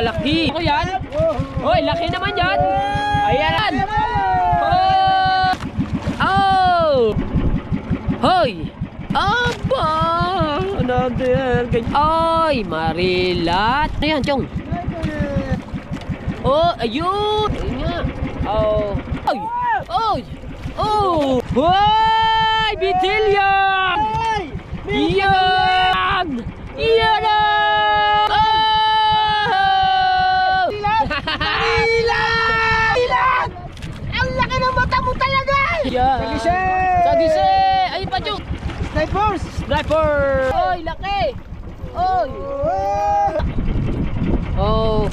malaki. Ako yan. Hoy, laki naman yan. Ayan. Oh. Hoy. Aba. Another. Ay, marilat. Ano yan, Chong? Oh, ayun. Ayun nga. Oh. Ay. Ay. Oh. Hoy, bitilya. Yan. Yan. Sagise! Sagise! Ayun pa, Chong! Snipers! Sniper! Oy, laki! Oy! Oh!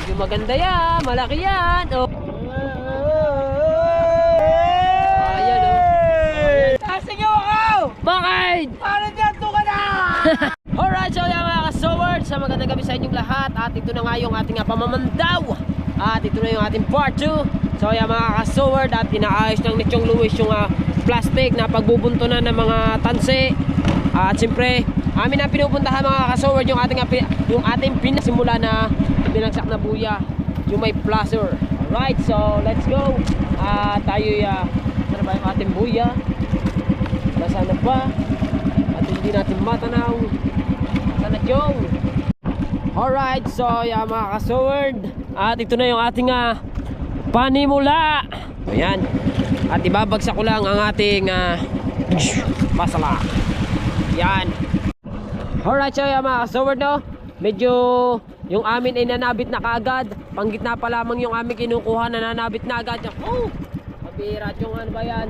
Yung maganda yan! Malaki yan! Oh! Ayan, oh! Tasingaw ako! Bakit? Parang dito ka na! Alright, so yan mga ka-soward, sa magandang gabi sa inyong lahat. At ito na nga yung ating pamamandaw. At ito na yung ating part 2. So yan mga ka-soward, at inaayos ng ni Chong Luis yung plastic na pagbubuntunan ng mga tansi. At siyempre, amin na pinupuntahan mga ka-soward yung ating pinasimula na binagsak na buya, yung may placer. Alright, so let's go. Tayo ano ba yung ating buya? Nasaan na ba? At hindi natin matanaw. Sana Chong. Alright, so yan mga ka-soward, at ito na yung ating panimula. Ayan. At ibabagsak ko lang ang ating masala. Yan. Alright, so yan mga ka-soward, no? Medyo yung amin ay nanabit na kaagad. Panggitna pa lamang yung aming kinukuha na nanabit na agad. Oh! Mabira yung ano ba yan?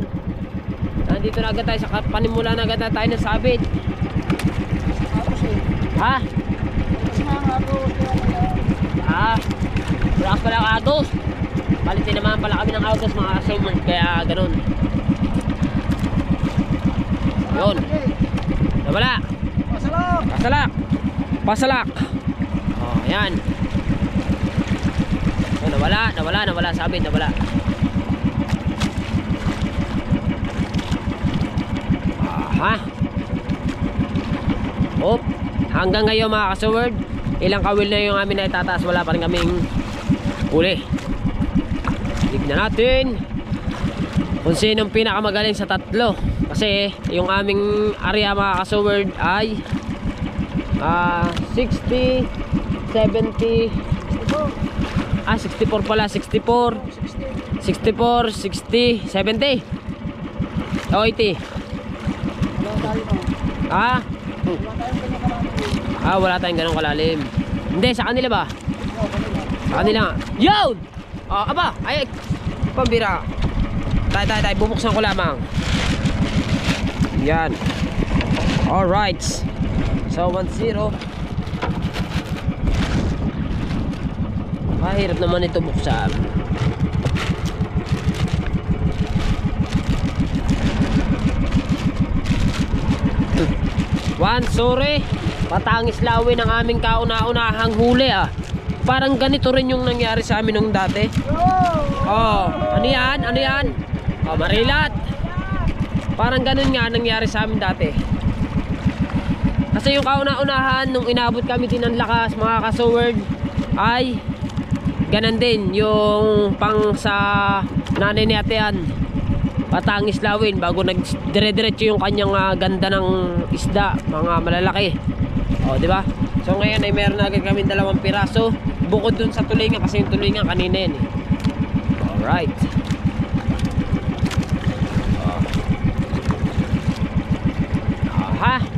Nandito na agad tayo sa panimula, na agad na tayo nasabit. Ha? Brakas pala ang agos. Palitin naman pala kami ng agos mga ka-soward, kaya ganun. Yun. Nawala. Pasalak! Pasalak. Pasalak. Oh, ayan. Oh, nawala. Sabit, nawala. Aha. Op. Hanggang ngayon mga ka-soward, ilang kawil na yung amin na itataas, wala pa rin kaming uli. Tignan natin kung sinong pinakamagaling sa tatlo. Kasi yung aming area mga ka-soward ay 60, 70, 64 pala, 64, 60, 70 o 80. Wala tayong ganong kalalim. Hindi, sa kanila ba? Sa kanila. Yun! Aba, ay, pambira. Tay, bubuksan ko lamang. Yan. Alright. So, 1-0. Mahirap naman ito buksan. Sorry. Patangis lawin ang aming kauna-unahang huli Parang ganito rin yung nangyari sa amin nung dati. Ano yan? Marilat. Parang ganun nga nangyari sa amin dati. Kasi yung kauna-unahan nung inabot kami din ng lakas mga ka-soward, ay ganun din yung pang sa nanay ni Atean. Patangis lawin bago nagdire-diretso yung kanyang ganda ng isda, mga malalaki. Di ba? So ngayon ay meron agad kami 2 piraso bukod dun sa tulingan, kasi yung tulingan kanina yun Alright.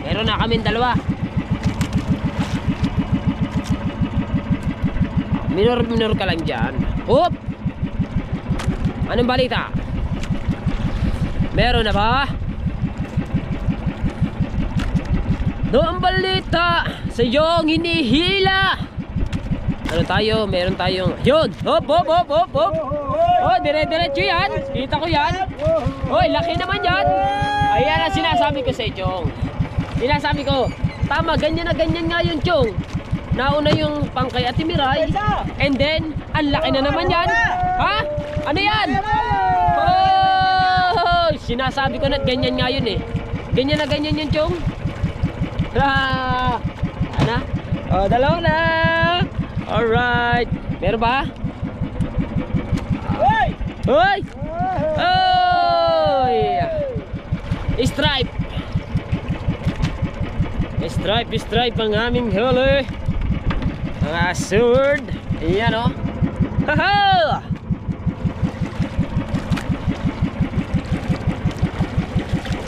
Meron na kami 2. Minor ka lang dyan. Oop! Anong balita? Meron na ba? Noong balita sa iyong hinihila. Ano tayo? Meron tayong yun. Hop. Dire-diretso yan. Kita ko yan. Laki naman yan. Ayan ang sinasabi ko sa Chong. Sinasabi ko, tama, ganyan na ganyan nga yun, Chong. Nauna yung pangkay at Miray, and then ang laki na naman yan. Ha? Ano yan? Sinasabi ko na ganyan nga yun Ganyan na ganyan yun, Chong. Ano? 2 na. Alright. Meron ba? Hey! Hoy! Oy! Stripe. Stripe ang aming huli. Mga sword. Ayan o. Haha!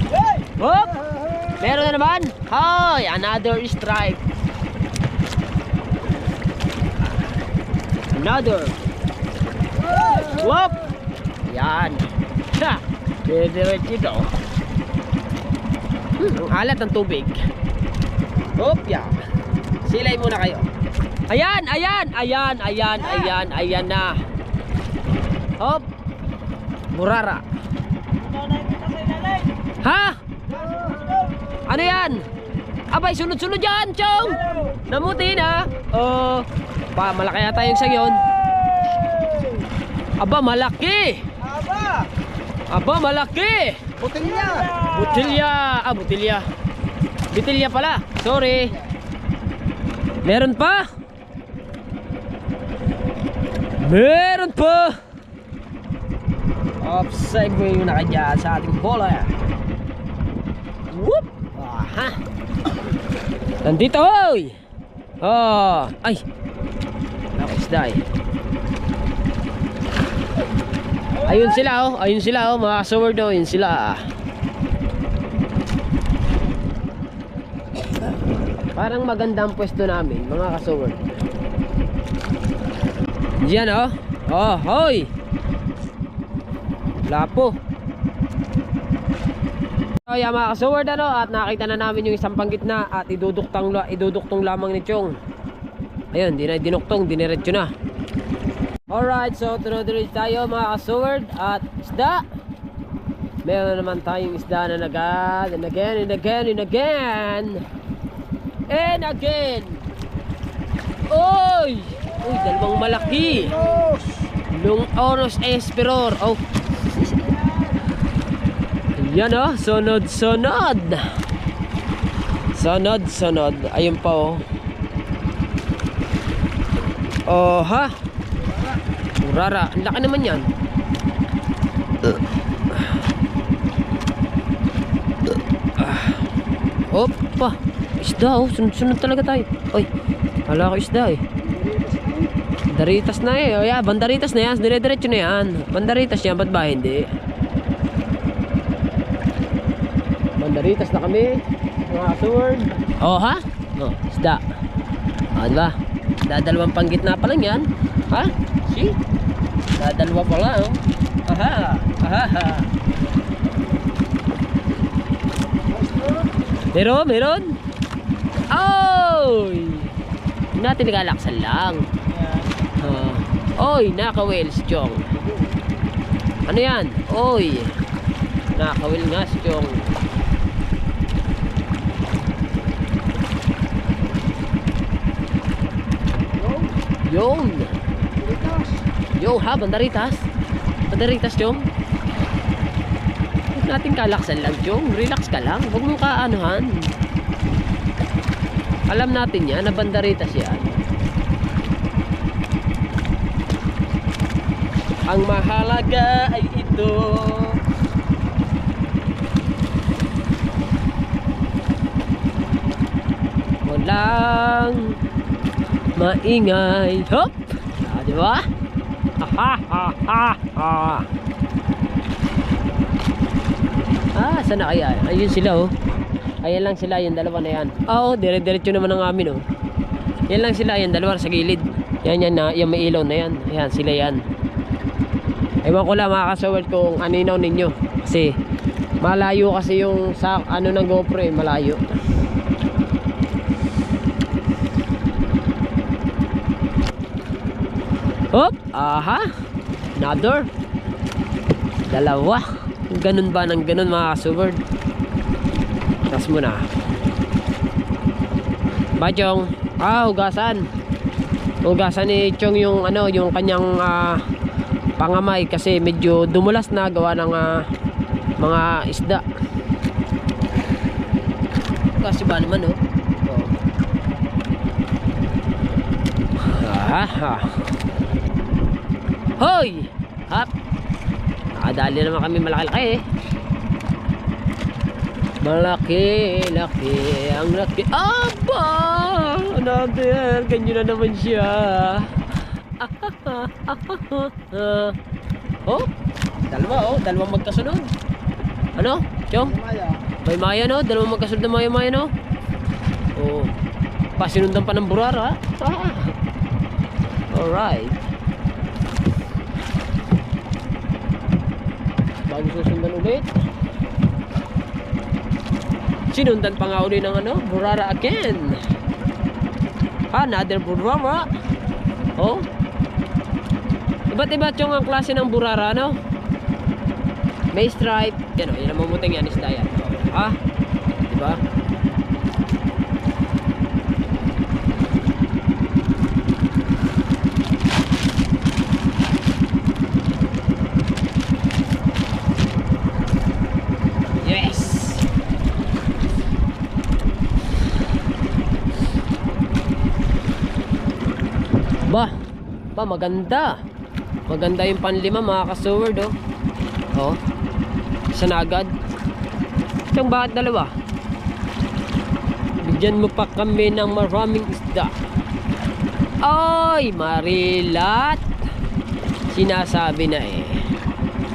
Hey! Hop! Meron na naman. Hoy! Another stripe. Another. Whoop! Yan. Ha! Diretso ito. Ang alat ng tubig. Hop! Yan. Silay muna kayo. Ayan! Ayan na. Hop! Burara. Ha? Ano yan? Abay, sunod-sunod yan, Chong! Namuti na. Oh, malaki yata yung sagyon. Aba, malaki! Aba, malaki! Butilya! Butilya. Bitilya pala. Sorry. Meron pa? Meron pa! Offside mo yung nakadya sa ating bola. Whoop! Aha! Nandito, oy! Oh! Ay! Nakisda eh. Ayun sila oh, mga sword oh, yun sila. Parang maganda ang pwesto namin, mga kasword. Diyan oh. Oh, hoy! Lapo. So yan mga kasword ano, at nakita na namin yung isang panggitna at iduduktong lamang ni Chong. Ayun, di na dinuktong, diniretso na. Alright, so tunod-tunod tayo mga kasword at isda. Meron naman tayong isda na nagad and again and again and again and again. Oy! Uy, dalawang malaki. Long oros esperor. Oh. Yan oh, sunod-sunod. Sunod-sunod. Ayun pa oh. Oh ha. Urara, ang laki naman yan. Opa, isda oh, sunod-sunod talaga tayo. Oy, wala ko isda eh. Bandaritas na eh. Oh, yeah, bandaritas na yan. Dire-diretso na yan. Bandaritas yan, ba't ba hindi? Bandaritas na kami. Mga sword. Oh ha? Oh, isda. Ah, diba? Dadalawang panggitna pa lang yan. Ha? See? Dadalawa pa lang. Aha. Aha. Meron? Oy! Natin nagalaksan lang. Oy, nakawil si Chong. Ano yan? Oy, nakawil nga si Chong. Yung ha, bandaritas. Bandaritas, Chong. Huwag natin kalaksan lang, Chong. Relax ka lang. Huwag mong kaanuhan. Alam natin yan, na bandaritas yan. Ang mahalaga ay ito. Walang maingay. Hop! Ah, diba? Ha ha ha ha. Ah, saan na kaya? Ayun sila oh. Ayan lang sila, yung dalawa na yan. Oo, dire-diretso naman ang amin oh. Yan lang sila, yung dalawa sa gilid. Yan na, yung may ilaw na yan. Ayan, sila yan. Ewan ko lang mga kasawad kung aninaw ninyo. Kasi malayo kasi yung sa ano ng GoPro eh, malayo. Hop! Aha! Another! Dalawa! Ganun ba ng ganun mga kasawad? Tas muna. Ba Chong? Ah, hugasan. Hugasan ni Chong yung ano, yung kanyang pangamay kasi medyo dumulas na gawa ng mga isda. Kasi ba naman oh. Aha. Hoy! Hap! Nakadali naman kami malaki-laki eh. Malaki-laki. Ang laki. Aba! Another. Ganyan na naman siya. Oh! Dalawa oh. Dalawang magkasunod. Ano? Chong? May maya no? Dalawang magkasunod na maya no? Oh. Pasinundan pa ng burara. Alright. Bago susundan ulit. Sinundan pa nga ulit ng ano? Burara again. Another burara. Oh. Iba't iba yung ang klase ng burara, no? May stripe. Yan o, yan ang mumuting yan, isda yan. Ah, diba? Yes! Ba, maganda. Maganda yung panlima mga ka-sword oh. Oh. Isa na agad. Itong bakit dalawa? Bigyan mo pa kami ng maraming isda. Ay, marilat. Sinasabi na eh.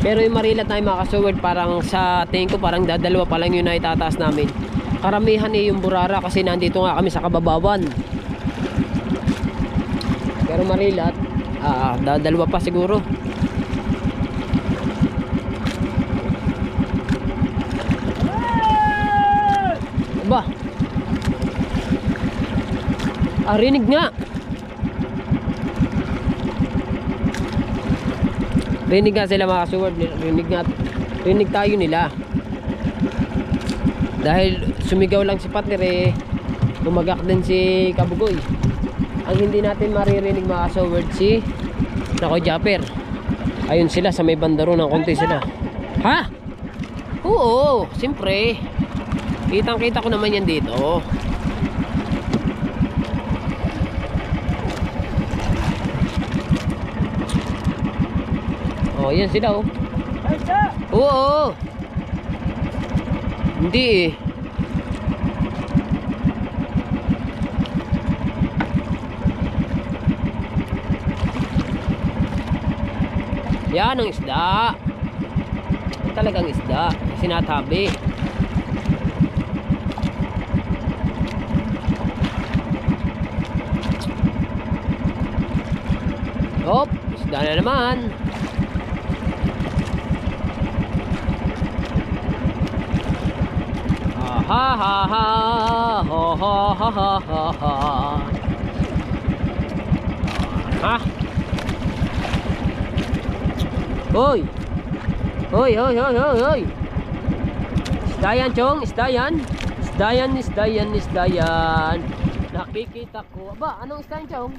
Pero yung marilat na mga ka-sword, parang sa tingin ko parang dadalawa pa lang yun na itataas namin. Karamihan eh yung burara kasi nandito nga kami sa kababawan. Pero marilat, dalawa pa siguro. Ba? Rinig nga. Rinig nga sila mga kasuward. Rinig tayo nila. Dahil sumigaw lang si partner eh, umagak din si Kabugoy. Ang hindi natin maririnig mga kasuward si Nako Japper. Ayun sila sa may bandaro ng konti sila. Ha? Oo, siyempre. Kitang kita ko naman yan dito. Oh, yan sila oh. Oo. Hindi eh. Yan ang isda. Talagang isda. Sinatabi. Hop, isda na naman. Ha ha ha ha ha ha ha ha ha. Ha? Hoy. Hoy, hoy, hoy, hoy, hoy. Isda yan, Chong, isda yan. Isda yan, isda yan, isda yan. Nakikita ko. Aba, anong isda yan, Chong?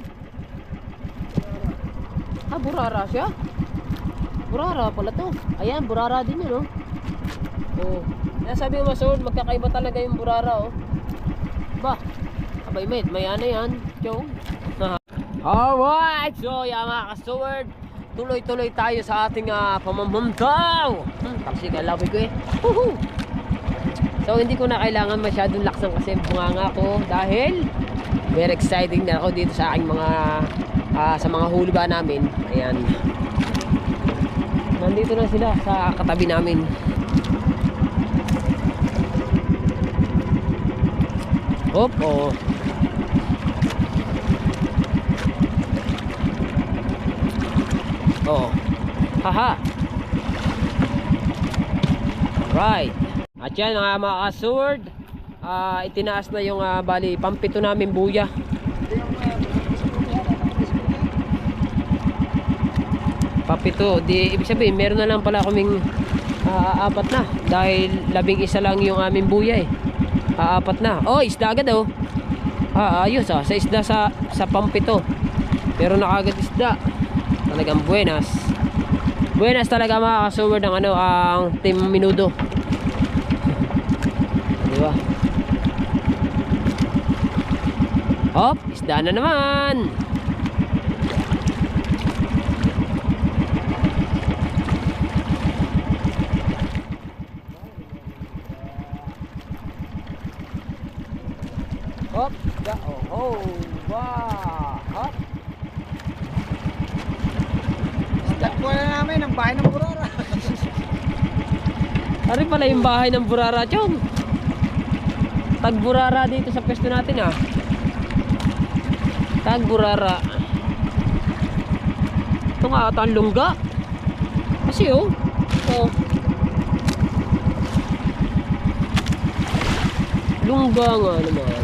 Ah, burara siya? Burara pala to. Ayan, burara din yun, oh. Oh. Kaya sabi mo, Masud, magkakaiba talaga yung burara, oh. Ba? Abay, mate, may ano yan, Chong. Alright, so yan mga ka-sword, tuloy-tuloy tayo sa ating pamamamtaw. Tapos ikalabi ko eh. Woohoo! So hindi ko na kailangan masyadong laksan kasi bunganga ko dahil very exciting na ako dito sa aking mga sa mga huli ba namin. Ayan, nandito na sila sa katabi namin. Hop, oh. Oh. Haha. Right. At yan mga ka-sword, itinaas na yung bali pampito namin buya. Papito, di ibig sabihin meron na lang pala kaming apat na dahil 11 lang yung aming buya eh. Apat na. Oh, isda agad oh. Ayos sa isda sa pampito. Pero nakagad isda. Talagang buenas. Buenas talaga mga ka-sword ng ang Team Menudo. Diba? Hop, isda na naman. bahay ng Burara. Ari pala yung bahay ng Burara, chong. Tag Burara dito sa pwesto natin ah. Tag Burara. Ito nga ata ang lungga. Kasi oh. Oh. Lungga nga naman.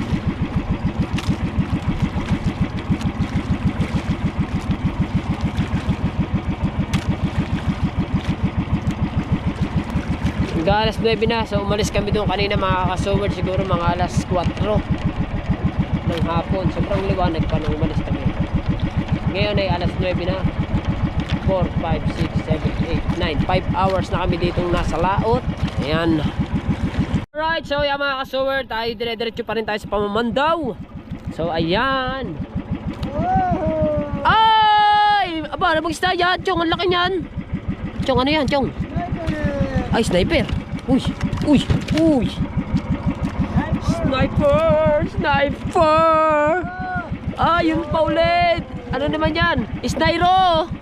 Hanggang alas 9 na. So umalis kami doon kanina mga kasoward. Siguro mga alas 4 ng hapon. Sobrang liwanag pa nung umalis kami. Ngayon ay alas 9 na. 4, 5, 6, 7, 8, 9 5 hours na kami ditong nasa laot. Ayan. Alright, so yan mga kasoward, tayo dire-diretso pa rin tayo sa pamamandaw. So ayan. Ay! Aba, ano mag-isda yan? Chong, ang laki niyan. Chong, ano yan? Chong? Ay, sniper. Uy, uy, uy. Sniper! Sniper! Ah, yun pa ulit. Ano naman yan? Snairo!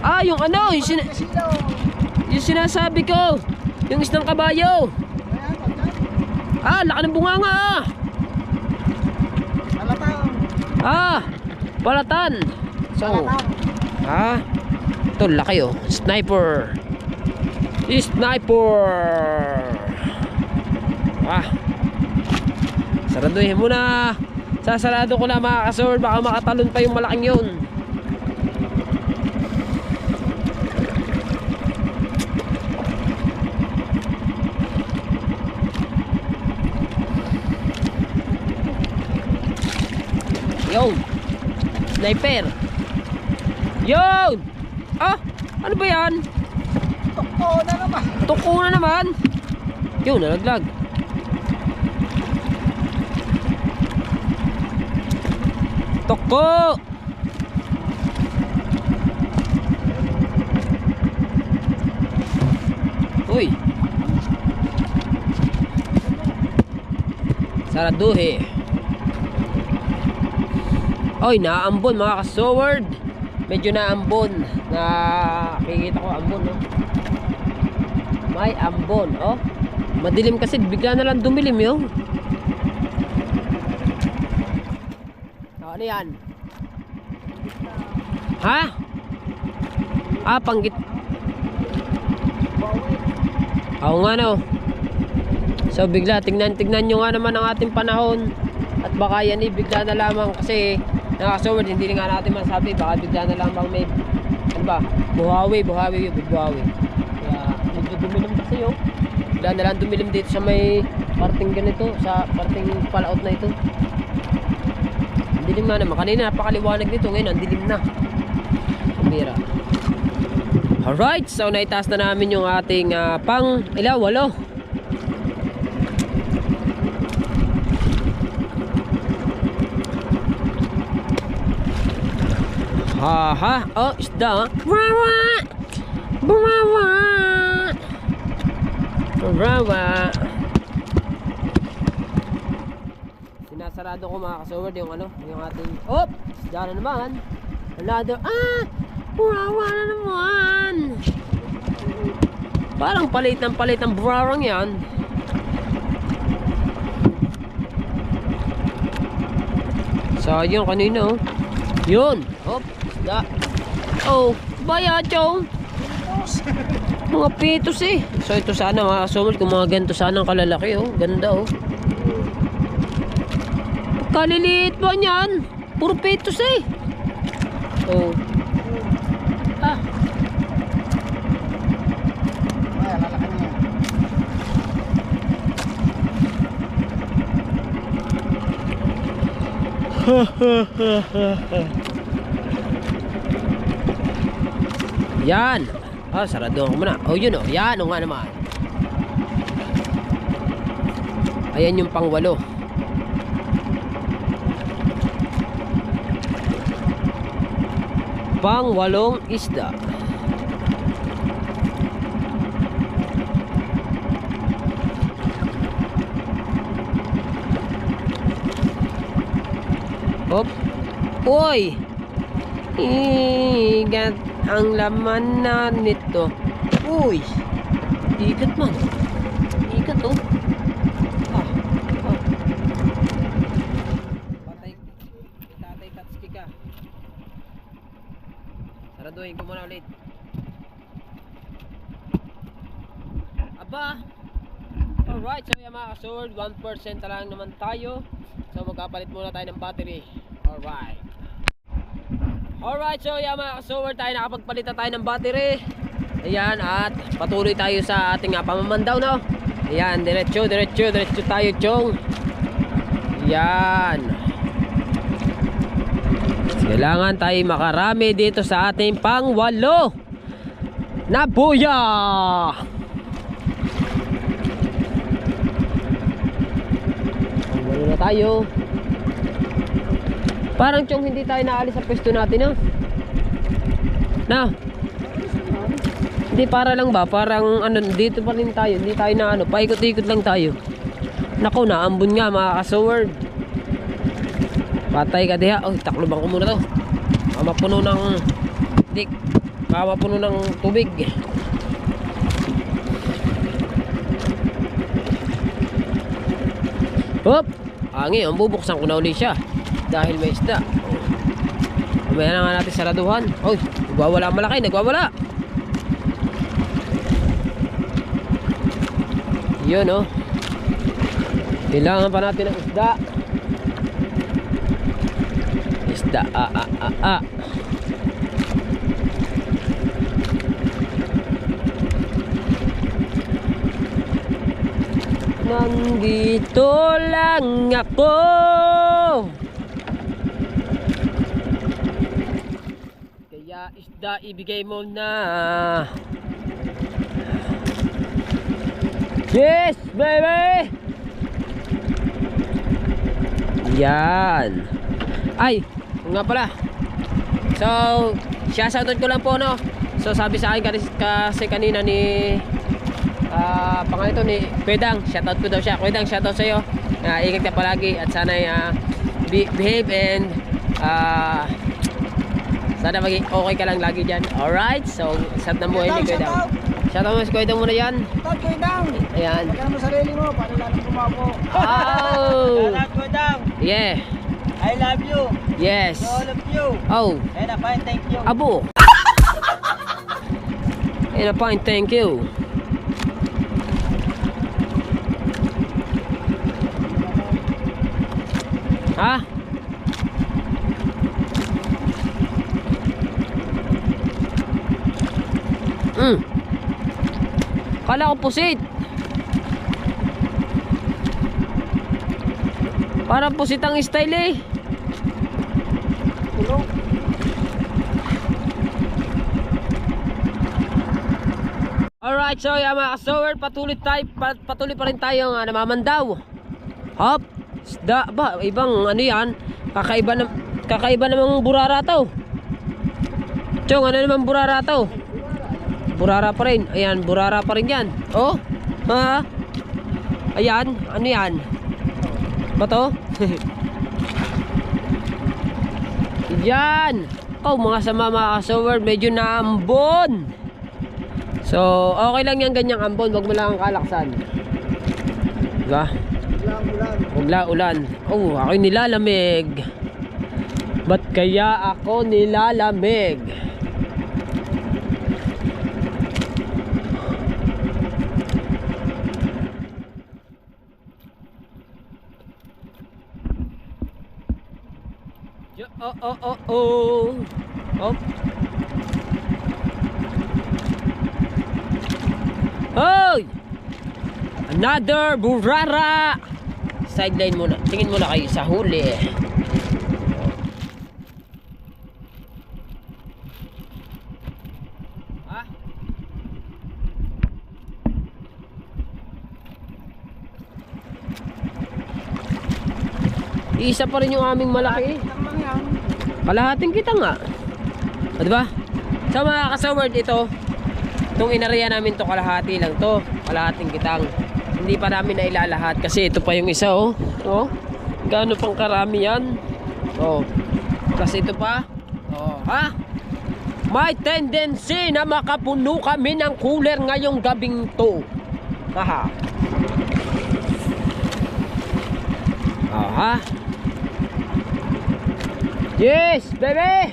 Ah, yung ano, yung sinasabi ko, yung isdang kabayo. Ah, laki ng bunganga ah. Ah, balatan. So, ah, ito laki oh, sniper. Sniper. Ah, saraduhin muna. Sasarado ko na mga kasor, baka makatalon pa yung malaking yun. Yun, sniper. Yun. Ah, ano ba yan? Tuko na naman. Tuko na naman. Yun, nalaglag. Tuko. Uy. Saraduhe. Oy, naambon mga kasoward. Medyo naambon. Nakikita ko ambon, no? May ambon, oh. Madilim kasi, bigla na lang dumilim, yun. Oh, ano yan? Ha? Ah, panggit. Oo nga, no. So, bigla, tignan nyo nga naman ang ating panahon. At baka yan bigla na lamang kasi nakasoward, hindi nga natin masabi, baka bigla na lamang may ano ba, buhawi kaya medyo dumilim kasi yun, bigla na lang dumilim dito sa may parting ganito, sa parting palaot na ito. Ang dilim nga naman, kanina napakaliwanag nito, ngayon ang dilim na, kumira. Alright, so naitaas na namin yung ating pang ilaw, 8. Haha, oh, isda. Brawa! Brawa! Brawa! Sinasarado ko mga kasoward yung ano, yung ating, oh, isda na naman. Another, brawa na naman. Parang palit ng brawang yan. So, yun kanina, oh. Yun, hop. Da. Oh, baya chong. Mga pitos eh. So ito sana mga kasumul, kung mga ganito sana ang kalalaki oh. Ganda oh. Kaliliit ba niyan? Puro pitos eh. Oh. Ah. Ay, lalaki na yan. Yan. Ah, sarado ko muna. Oh, yun oh. Yan oh nga naman. Ayan yung pang-8. Pang-8 isda. Hop. Uy! Igat ang laman na nito. Uy! Igat man. Igat oh. Ah. Ah. Patay. Tatay Tatsuki ka. Saraduhin ko muna ulit. Aba! Alright, so yung mga sword, 1% lang naman tayo. So magkapalit muna tayo ng battery. Alright, so yung mga sword, tayo nakapagpalit na tayo ng battery. Ayan, at patuloy tayo sa ating pamamandaw, no? Ayan, diretso tayo, chong. Ayan. Kailangan tayo makarami dito sa ating pang-8 na buya. Wala na tayo. Parang chong hindi tayo naalis sa pwesto natin, no? Na? Hindi, para lang ba? Parang ano, dito pa rin tayo. Hindi tayo na ano, paikot-ikot lang tayo. Naku, naambon nga mga ka-sword. Patay ka diha. Oh, taklobang ko muna to. Mapuno ng dik. Mapuno ng tubig. Hop! Angi, ang bubuksan ko na uli siya. Dahil may isda. Mamaya na nga natin saraduhan. Oy, nagwawala ang malaki, nagwawala. Yun oh. Kailangan pa natin ng isda. Isda, Nandito lang ako. Kaya isda ibigay mo na. Yes, baby! Yan. Ay, nga pala. So, shoutout ko lang po, no? So, sabi sa akin kasi kanina ni pangalan ito ni Kwedang. Shoutout ko daw siya. Kwedang, shoutout sa'yo. Ingat ka palagi at sana behave and sana maging okay ka lang lagi dyan. Alright, so sad na buhay ni Kwedang. Shoutout mo si Kwedang muna yan. Shoutout Kwedang. Ayan. Pagkano mo sarili mo, paano lalong gumapo? Oh! Shoutout Kwedang. Yeah. I love you. Yes. To all of you. Oh. And a fine thank you. Abo. And a fine thank you. Ha? Kala ko pusit. Parang pusit ang style eh. Alright, so yung mga ka-sword, patuloy pa rin tayo namamandaw. Hop, isda ba? Ibang ano yan? Kakaiba namang burara to. Chong, ano namang burara to? Burara pa rin. Ayan, burara pa rin yan. Oh, ha? Ayan, ano yan? Bato? Yan. Oh, mga sama mga ka-sword, medyo naambon. So, okay lang yan ganyang ambon. Wag mo lang ang kalaksan. Diba? Ulan. Oh, ako'y nilalamig. Ba't kaya ako nilalamig? Oh. Hoy! Another burara! Sideline muna. Tingin muna kayo sa huli. Ha? Isa pa rin yung aming malaki. Kalahating kita nga. O, diba? So mga ka-sword, itong inarea namin to kalahati lang to. Kalahating kitang. Hindi pa namin na ilalahat kasi ito pa yung isa oh. Oh. Gaano pang karami yan? Oh. Kasi ito pa. Oh, ha? May tendency na makapuno kami ng cooler ngayong gabing to. Haha. Oh, ha? Yes, baby!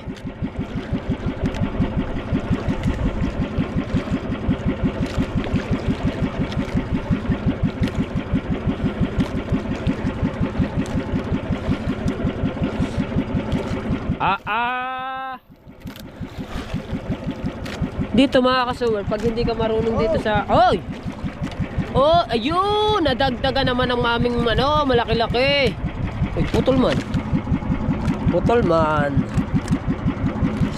Dito mga kasuwer, pag hindi ka marunong dito sa... Oy! Oh, ayun! Nadagdagan naman ang aming malaki-laki. Uy, putol man. Putol man.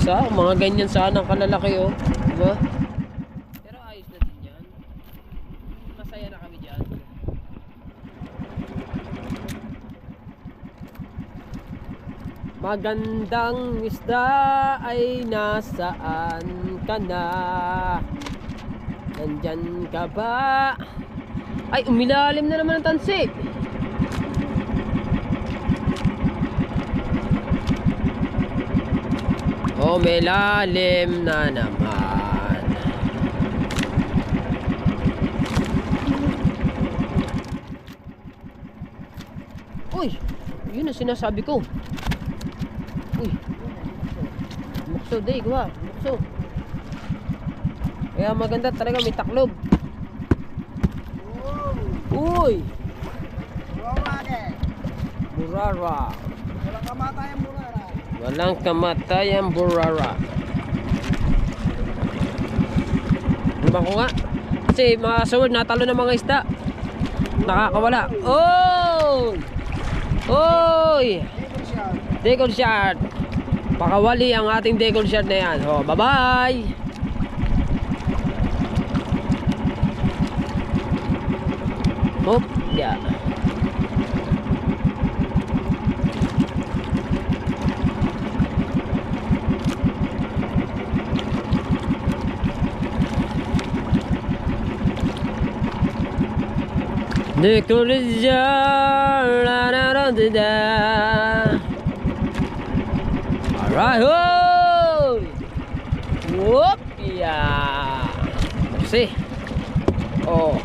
Sa mga ganyan sana kalalaki, oh. Diba? Pero ayos na din yan. Masaya na kami dyan. Magandang isda ay nasaan ka na? Nandyan ka ba? Ay, umilalim na naman ang tansi. Umilalim na naman. Uy, yun ang sinasabi ko. Uy, mukso day, gawa, mukso. Kaya maganda talaga, may taklob. Uy, burara. Walang kamatayan burara. Walang kamatayan burara. Diba ko nga? Kasi mga sword, natalo ng mga isda. Nakakawala. Oy! Oy! Decal shot. Pakawali ang ating decal shot na yan. Oh, bye-bye. Hop, yeah. Decal shot. La la la da da. Alright, hoy! Whoop! Yeah! See? Oh.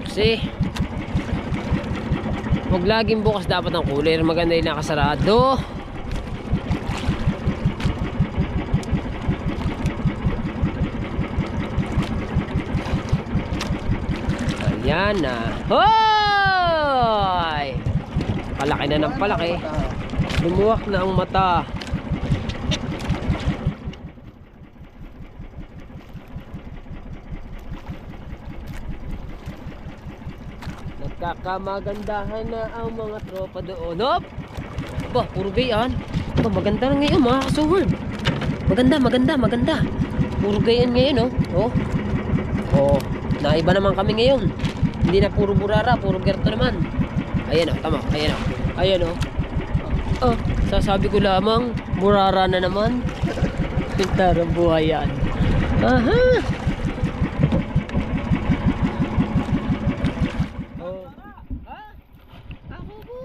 See? Huwag laging bukas dapat ang cooler. Maganda yung nakasarado. Ayan na. Hoy! Palaki na ng palaki. Lumuwak na ang mata. Nagkakamagandahan na ang mga tropa doon. Hop! Ba, puro gayan. Ba, maganda na ngayon mga kasuward. Maganda. Puro gayan ngayon, oh. Oh, naiba naman kami ngayon. Hindi na puro burara, puro gerto naman. Ayan, oh, tama. Ayan, oh. Oh, sasabi ko lamang, burara na naman. Pintarang buhay yan. Aha! Oh. Ah? Ako po,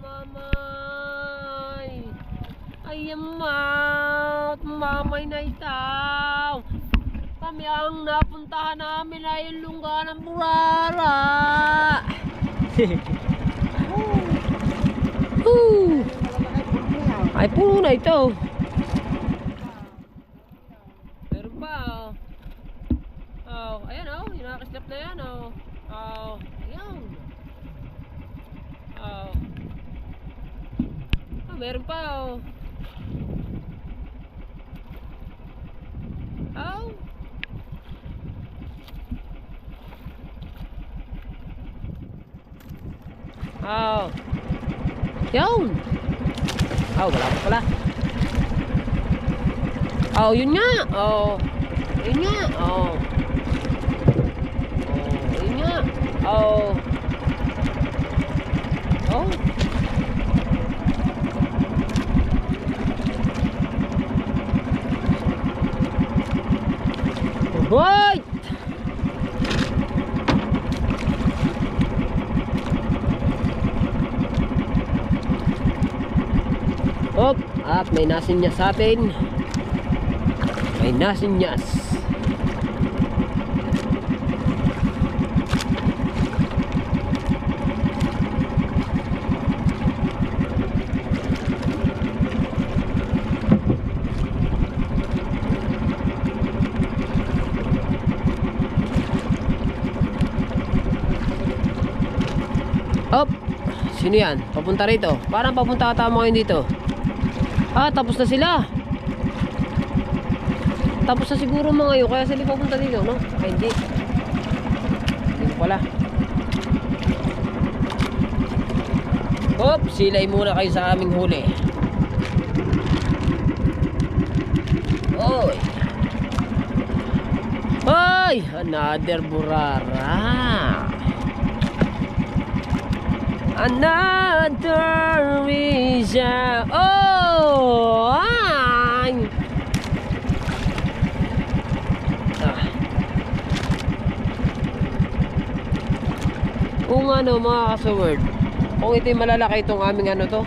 mamay. Mamay na itaw. Kami ang napuntahan namin ay lungga ng burara. Ay, puno na ito. Meron pa, oh. Oh, ayan, oh. Yung nakakislap na yan, oh. Oh, ayan. Oh. Oh, meron pa, oh. Oh. Oh. Yun. Oh, wala pa pala. Oh, yun nga. Oh. Yun nga. Oh. Oh, yun nga. Oh. Oh. Wait! At may nasinyas sa atin. May nasinyas. Hop! Sino yan? Papunta rito. Parang papunta ata mo ngayon dito. Ah, tapos na sila. Tapos na siguro mga yun. Kaya sila papunta dito, no? Ay, hindi. Dito pala. Hop! Silay muna kayo sa aming huli. Oy! Oy! Another burara. Another reason. Oh! Ay! Kung ano mga kasaward, kung ito yung malalaki itong aming ano to,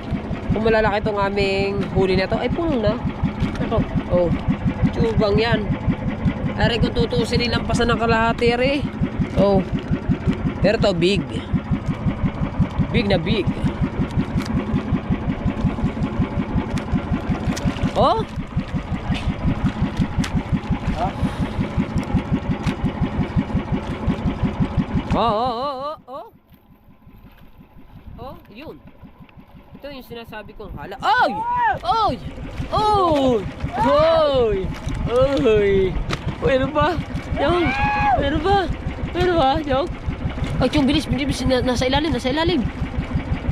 kung malalaki itong aming huli na to, ay puno na. Ito, oh, tubang yan. Ari kung tutuusin nilampasan ng kalahati, ari. Oh, pero to big. Big na big. Oh? Oh. Oh, yun. Ito yung sinasabi kong hala. Oy! Oy! Oy! Oy! Oy! Meron ba? Yung! Meron ba? Meron ba? Yung! Ay, yung bilis, nasa ilalim, nasa ilalim.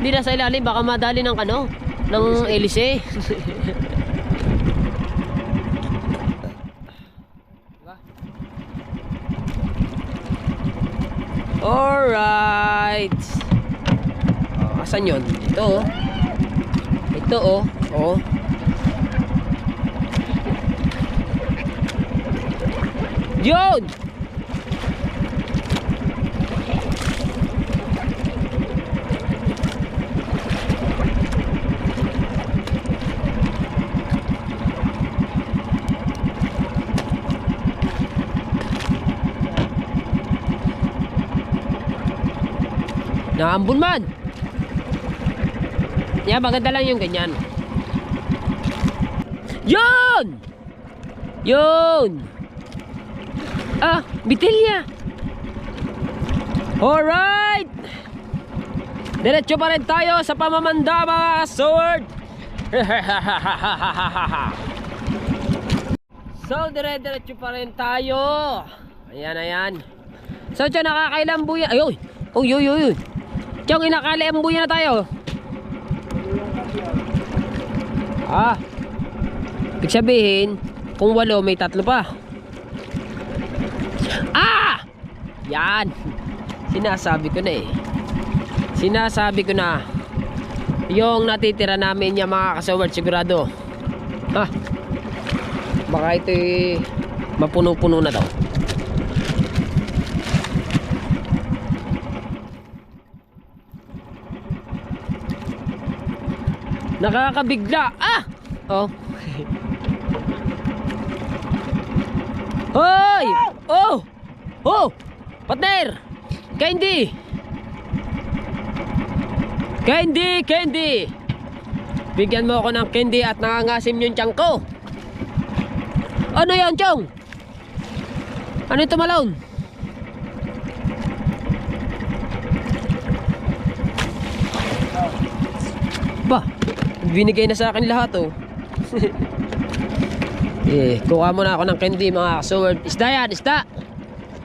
Hindi nasa ilalim, baka madali ng ano, ng elise. Diba? Alright. Asan yun? Ito oh. Ito oh. Oh. Yun! Naambun man. Yeah, maganda lang yung ganyan. Yun! Yun! Ah, bitilya. Alright! Diretso pa rin tayo sa pamamanda mga sword. So, diretso pa rin tayo. Ayan, ayan. So, tiyan, nakakailang buya. Ayoy! Uy, uy, uy, uy. Tiyong, inakaliang buya na tayo. Ah. Ibig sabihin, kung 8, may 3 pa. Ah! Yan. Sinasabi ko na eh. Sinasabi ko na. Yung natitira namin yung mga kasaward sigurado. Ha? Baka ito mapuno-puno na daw. Nakakabigla. Ah! Oh. Hoy! Oh! Oh! Partner! Candy! Candy! Candy! Bigyan mo ako ng candy at nangangasim yung tiyan ko. Ano yan, Chong? Ano ito, Malone? Ba? Binigay na sa akin lahat oh. Eh, kuha muna ako ng candy mga kasaward. Isda yan, isda.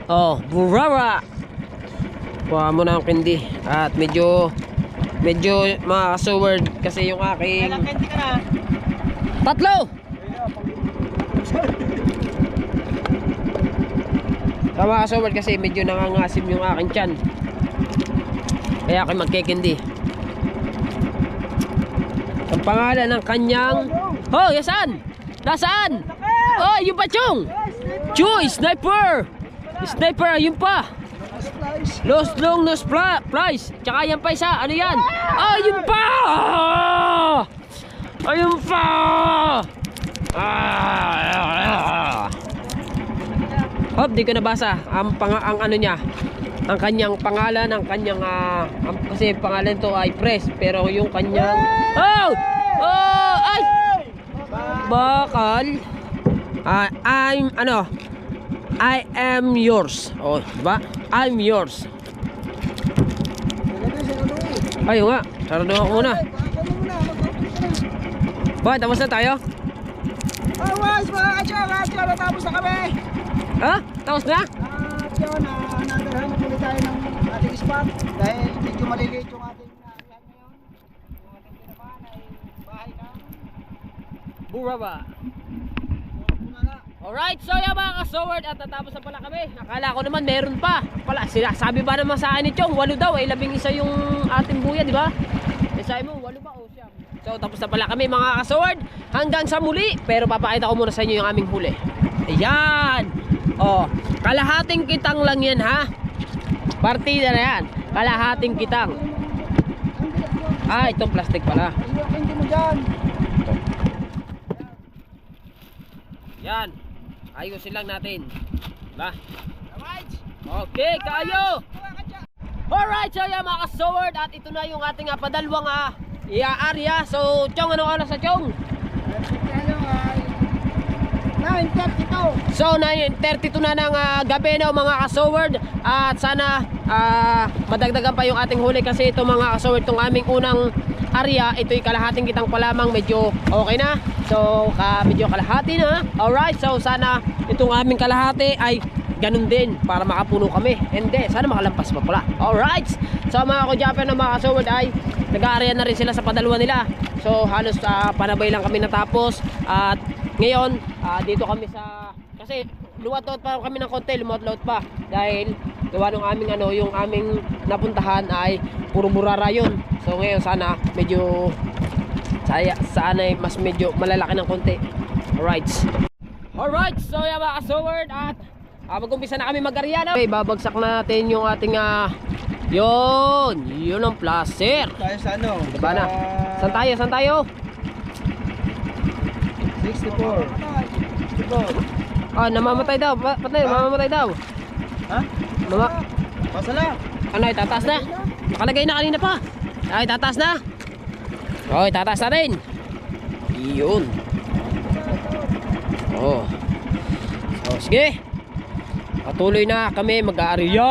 Oh, burara. Kuha muna ng candy. At medyo mga kasaward kasi yung aking Kailang candy ka na? 3. Mga kasaward kasi medyo nangangasim yung aking tiyan. Kaya ako magkikindi. Ang pangalan ng kanyang... Oh, yasan? Nasaan? Oh, yung pa, Chong! Chuy, sniper! Sniper, yun pa! Lost long, nose flies! Tsaka yan pa isa, ano yan? Oh, yun pa! Ayun pa! Hop, di ko nabasa ang ano niya. Ang kanyang pangalan, ang kanyang kasi pangalan to ay Press, pero yung kanyang oh! Oh! Ay! Bakal. I am yours. Oh, diba? I'm yours. Ayun nga, sarado ako muna. Bakit, tapos na tayo? Awas mga katsyo, natapos na kami. Ha? Tapos na? Yun, nadalhan na tuloy tayo ng ating spot dahil medyo maliliit yung ating arihan ngayon. Yung ating tinamaan ay bahay na. Buraba. Muna na. Alright, so yung mga kasoward at natapos na pala kami. Akala ko naman meron pa. Pala, sabi pa naman sa akin ni Chong, 8 daw, 11 yung ating buya, di ba? Eh sabi mo, 8 ba o siya? So tapos na pala kami mga kasoward. Hanggang sa muli, pero papakita ko muna sa inyo yung aming huli. Ayan. Oh, kalahating kitang lang yan ha. Partida na yan. Kalahating kitang. Itong plastic pala. Hindi mo dyan. Yan. Ayusin lang natin. Diba? Okay, kayo. Alright, so yan mga kasoward. At ito na yung ating padalawang area. So, Chong, anong oras sa Chong? 9:32. So 9:32 na ng gabi na mga kasoward. At sana madagdagan pa yung ating huli kasi ito mga kasoward, itong aming unang area, ito'y kalahating kitang pa lamang, medyo okay na. So medyo kalahati na. Alright, so sana itong aming kalahati ay ganun din para makapuno kami. Hindi, sana makalampas pa pala. Alright, so mga ko-Japan na mga kasoward ay nag-aarya na rin sila sa padalwa nila. So halos panabay lang kami natapos. At ngayon, dito kami sa, kasi luwat-luwat pa kami ng konti, luwat-luwat pa dahil gawa ng aming yung aming napuntahan ay puro burara yun. So ngayon sana medyo sana ay mas medyo malalaki ng konti. Alright, so yan mga kasoward, at mag-umpisa na kami mag-arya na. Okay, babagsak natin yung ating yun ang placer. Tayo sa ano? Diba na? Saan tayo? 64. Namamatay daw. Patay, mamamatay daw. Ha? Basa lang. Ano, itataas na? Nakalagay na kanina pa. Ay, tataas na. Okay, tataas na rin. Iyon. Oh. So, sige. Patuloy na kami mag-aarya.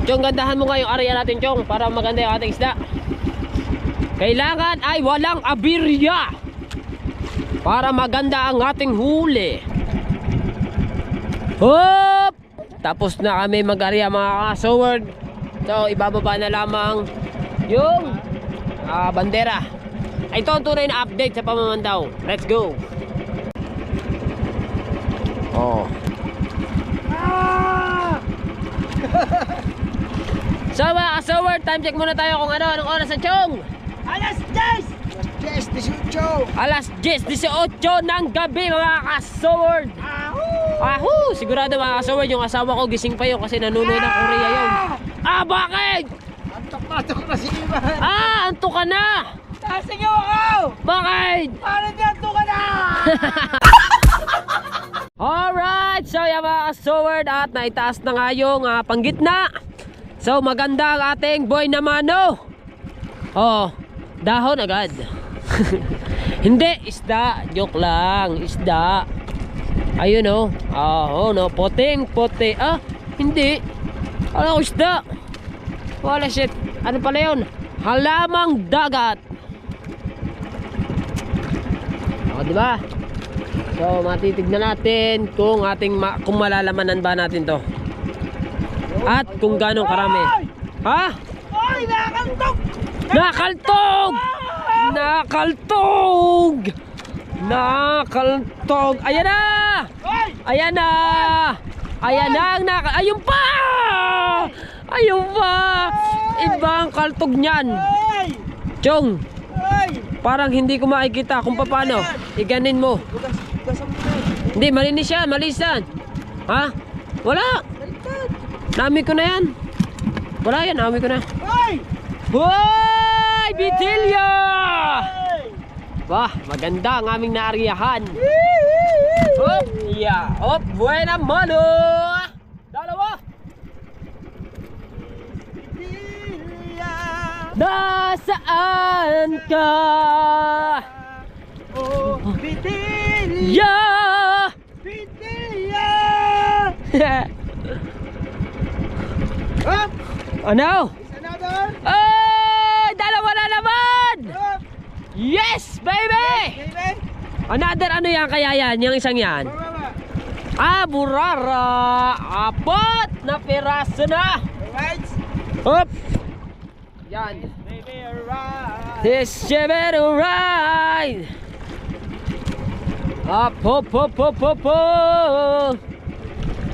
Chong, gandahan mo nga yung area natin, Chong, para maganda yung ating isda. Kailangan ay walang abirya para maganda ang ating huli. Hop! Tapos na kami mag-arya mga kasoward. So ibababa na lamang yung bandera. Ito ang tunay na update sa pamamandaw. Let's go. Oh. So mga kasoward, time check muna tayo kung anong oras sa Chong. Alas 10! Yes, 18. Alas 10:18 ng gabi mga kasoward. Ahoo! Sigurado mga kasoward, yung asawa ko gising pa yun kasi nanonood ng Korea yun. Bakit? Antok na si Ivan. Antok ka na! Nasingaw ako! Bakit? Paano di antok ka na? Alright, so yan mga kasoward, at naitaas na nga yung panggitna. So maganda ang ating boy na mano. Oh, dahon agad. Hindi, isda. Joke lang, isda. Ayun oh. No, puting. Hindi. Ano, isda. Wala, shit. Ano pala yun? Halamang dagat. Diba? So, matitignan natin kung kung malalamanan ba natin to. At kung ganong karami. Ha? Ay, nakakaltok! Nakaltog! Nakaltog! Ayan na! Ayan na! Ayan na! Ayun pa! Ayun pa! Ibang kaltog niyan. Chong, parang hindi ko makikita kung paano. Iganin mo. Hindi, malinis yan. Malinis yan. Ha? Wala! Nami ko na yan. Wala yan, nami ko na. Hoy! Bitilya! Wah, maganda ang aming naariyahan. Hop, yeah. Hop, buena mano. Dalawa. Nasaan ka? Oh, Vigilia! Yeah! Vigilia! Up! Ano? Is another? Ay! Dalawa na naman! Up! Yes, baby! Baby! Another ano yan kaya yan? Yung isang yan? Baba! Ah, burara! Apat na piraso na! Alright! Hop! Yan. Baby, alright! This better ride! Up, hop, hop, hop, hop, hop!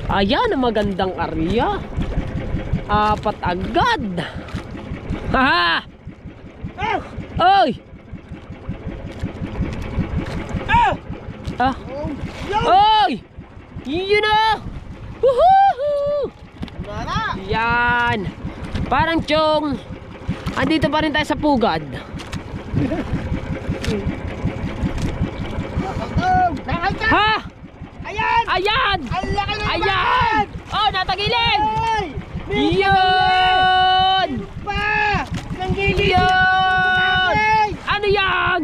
Ayan ang magandang area. Apat agad. Haha! Ah! Oy! Ah! Ah! Oh! Yo! Oy! Yun na! Woohoo! Nara! Yan! Parang chong. Andito pa rin tayo sa pugad. Nakakita! Ha? Ayan! Ayan! Ang laki na Ayan! Oh, natagilid! Ay! Yun! Pa! Nanggili! Yun! Ano yan?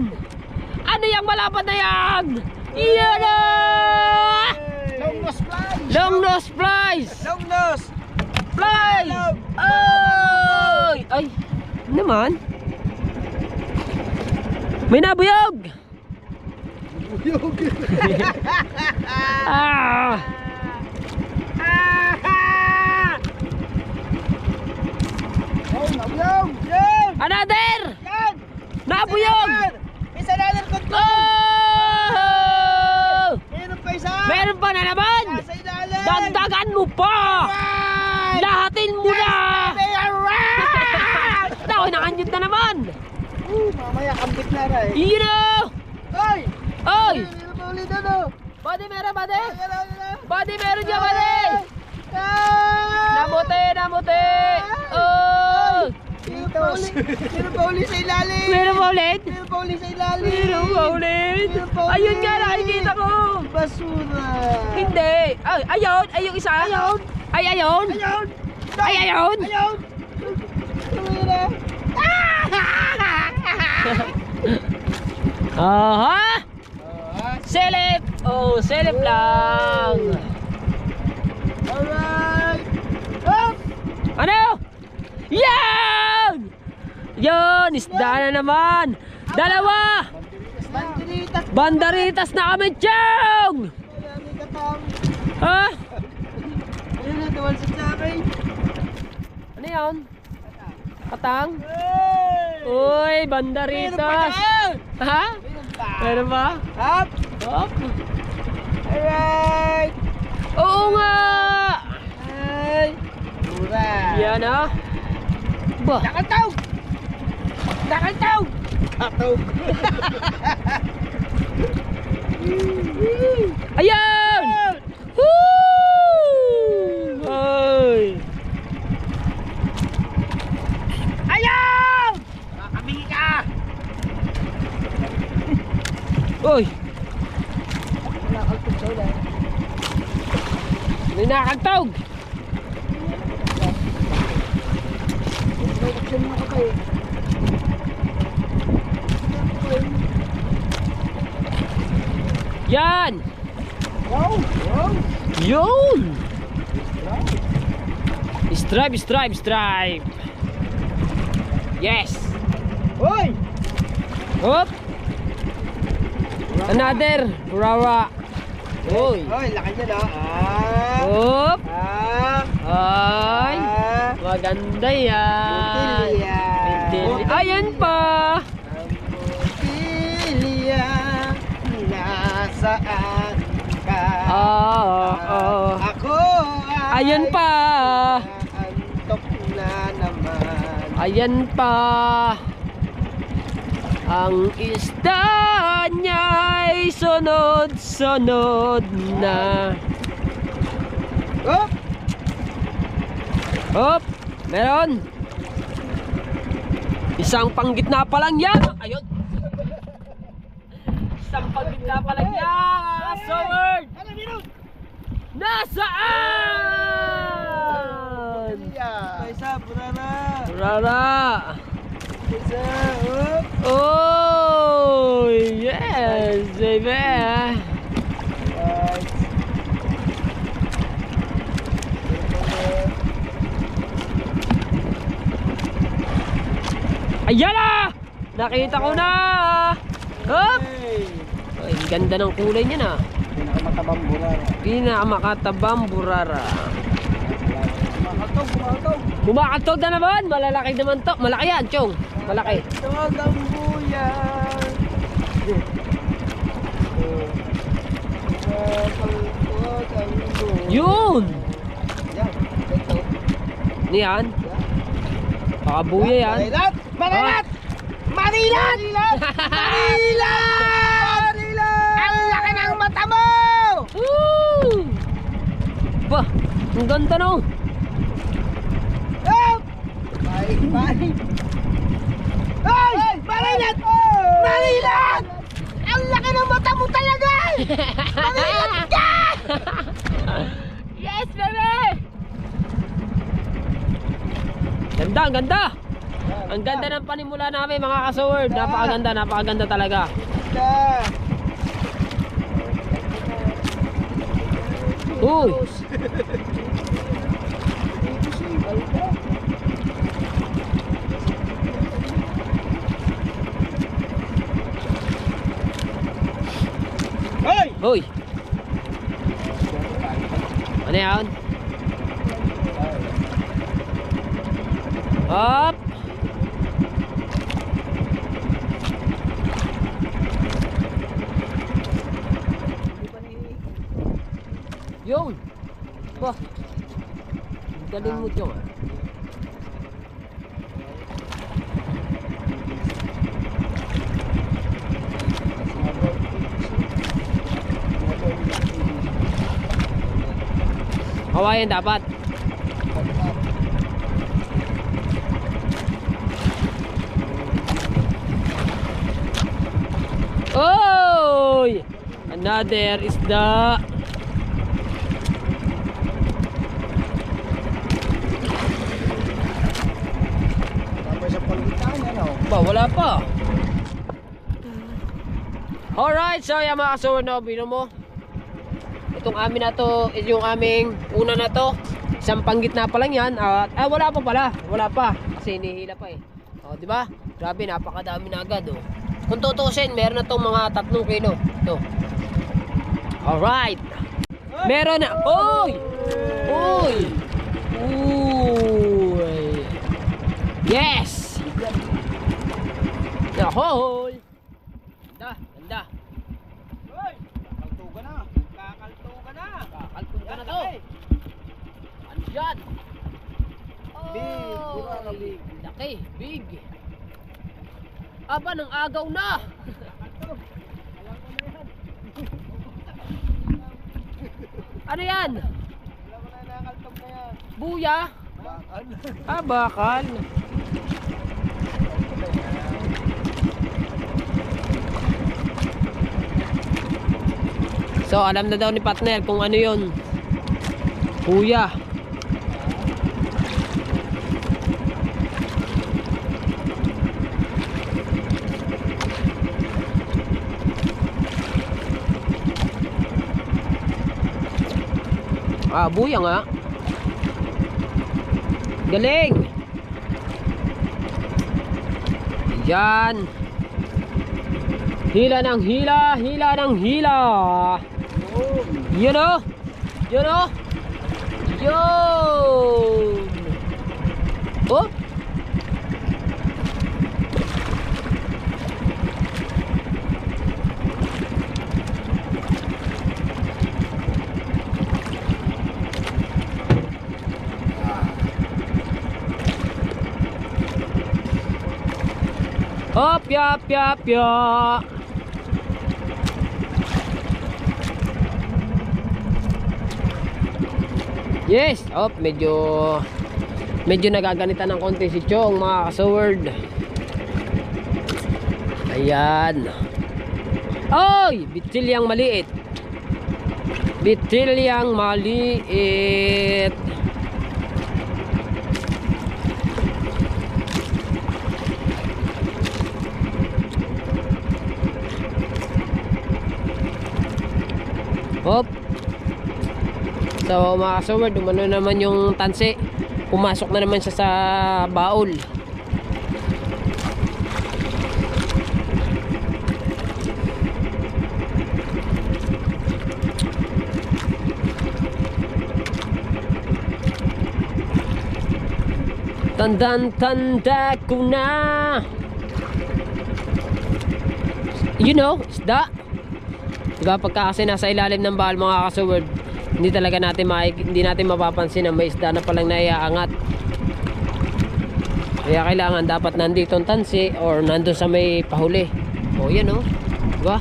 Ano yung malapad na yan? Yan na! Long nose flies! Long nose flies! Long nose! Flies! Ay! Ay! Naman? May nabuyog! Buyog! Ah! Oh, nabuyog! Yan! Another! Yan! Nabuyog! Isa na lang control! Oh! Meron pa isa! Meron pa na naman! Nasa ilalim! Dagdagan mo pa! Right! Lahatin mo na! They are right! Naku, nakanyot na naman! Mamaya kambit na rin. Yun na! Ay! Oy! Meron pa ulit ano? Body meron, body! Ayan, ayan. Body meron dyan, body! Ah! Namuti, namuti! Oh! Titos! Meron pa ulit sa ilalim! Meron pa ulit? Meron pa ulit sa ilalim! Meron pa ulit? Meron pa ulit. Ayun nga, nakikita ko! Basura! Hindi! Ay, ayun! Ay, yung isa! Ayun! Ay, ayun! Ayun! Ay, ayun! Ayun! Ayun na! Aha! Selip! Oh, selip lang! Alright! Up! Ano? Yan! Yun! Isda na naman! Dalawa! Banderitas! Bandaritas na kami, Chong! Marami katang! Ha? Ayun na, tuwalsik sa akin! Ano yun? Katang? Hey! Uy, Meron pa bandaritas! dyan! Ha? Meron pa! Meron ba? Up! Hop! Alright! Oo nga! Ay! Mura! Yan ah! Ba? Nakaltaw! Nakaltaw! Atog! Ayan! Woo! Ay! Ayaw! Kakamingi ka! Uy! Nakaltog sa ulan. May nakagtog! May action mo ka pa eh. Yan! Wow! Wow! Yun! Stripe, stripe, stripe! Yes! Hoy! Hop! Another! Burawa! Uy! Hoy, laki niya na. Ah! Hop! Ah! Ay! Ah! Maganda yan! Butilya! Butilya. Ayan pa! Ang butilya, nasaan ka? Oo. Ako ay Ayan pa! antok na naman. Ayan pa! Ang isda niya'y sunod-sunod na. Oh! Hop! Meron! Isang panggitna pa lang yan! Ayun! Nagkapalagya, mga sword! Nasaan? Isa, burara. Rara! Isa, up. Oh, yes, baby! Right. Ayan na! Nakita ko na! Hop! Hey. Ay, ganda ng kulay niya na. Pinakamatabang burara. Pinakamatabang burara. Kumakatog, kumakatog. Kumakatog na naman! Malalaki naman to. Malaki yan, Chong. Malaki. Tawag ang buyan. Tawag ang buyan. Yun! Yan, ito. Niyan. Pakabuya yan. Manilat! Manilat! Manilat! Manilat! Manilat! Ang laki ng mata mo! Woo! Ba, ang ganda no. Up! Bye! Bye! Ay! Manilat! Manilat! Ang laki ng mata mo talaga! Manilat ka! Yes, baby! Ganda, ang ganda! Ang ganda ng panimula namin mga ka-sword. Napakaganda, napakaganda talaga. Uy! Hoy! Uy! Ano yan? Up! Yun! Ba! Galing mo Chong ah. Hawayan dapat. Oy! Another isda. Tapos sa palitan, ano? Ba, wala pa. Alright, so yung mga kasawad na bino mo. Itong amin na to is yung aming una na to. Isang panggitna pa lang yan. At wala pa pala. Wala pa. Kasi hinihila pa eh. O, di ba? Grabe, napakadami na agad oh. Kung tutusin, meron na tong mga 3 kilo. Ito. Alright. Meron na. Uy! Uy! Uy! Yes! Nahoy! Ganda, ganda. Hoy! Kakaltuga na. Kakaltuga na. Kakaltuga na to. Ano yan? Big, burara big. Laki, big. Aba, nang agaw na. Ano yan? Wala ko na nakakaltog na yan. Buya? Bakal. Bakal. So, alam na daw ni partner kung ano yun. Buya. Buya nga. Galing. Yan. Hila ng hila, hila ng hila. Yun o. Yun o. Yun. Oh. Hop, yap, yap, yap. Yes, hop, medyo nagaganitan ng konti si Chong, mga kasaward. Ayan. Oy! Bitilyang maliit. Bitilyang maliit. Hop. So mga kasaward, umano naman yung tansi. Pumasok na naman siya sa baul. Tandang-tanda ko na. You know, isda. Diba pagka kasi nasa ilalim ng baal mga kasaward, hindi natin mapapansin na may isda na palang naiaangat. Kaya kailangan dapat nandito ang tansi or nandun sa may pahuli. O yan o, diba?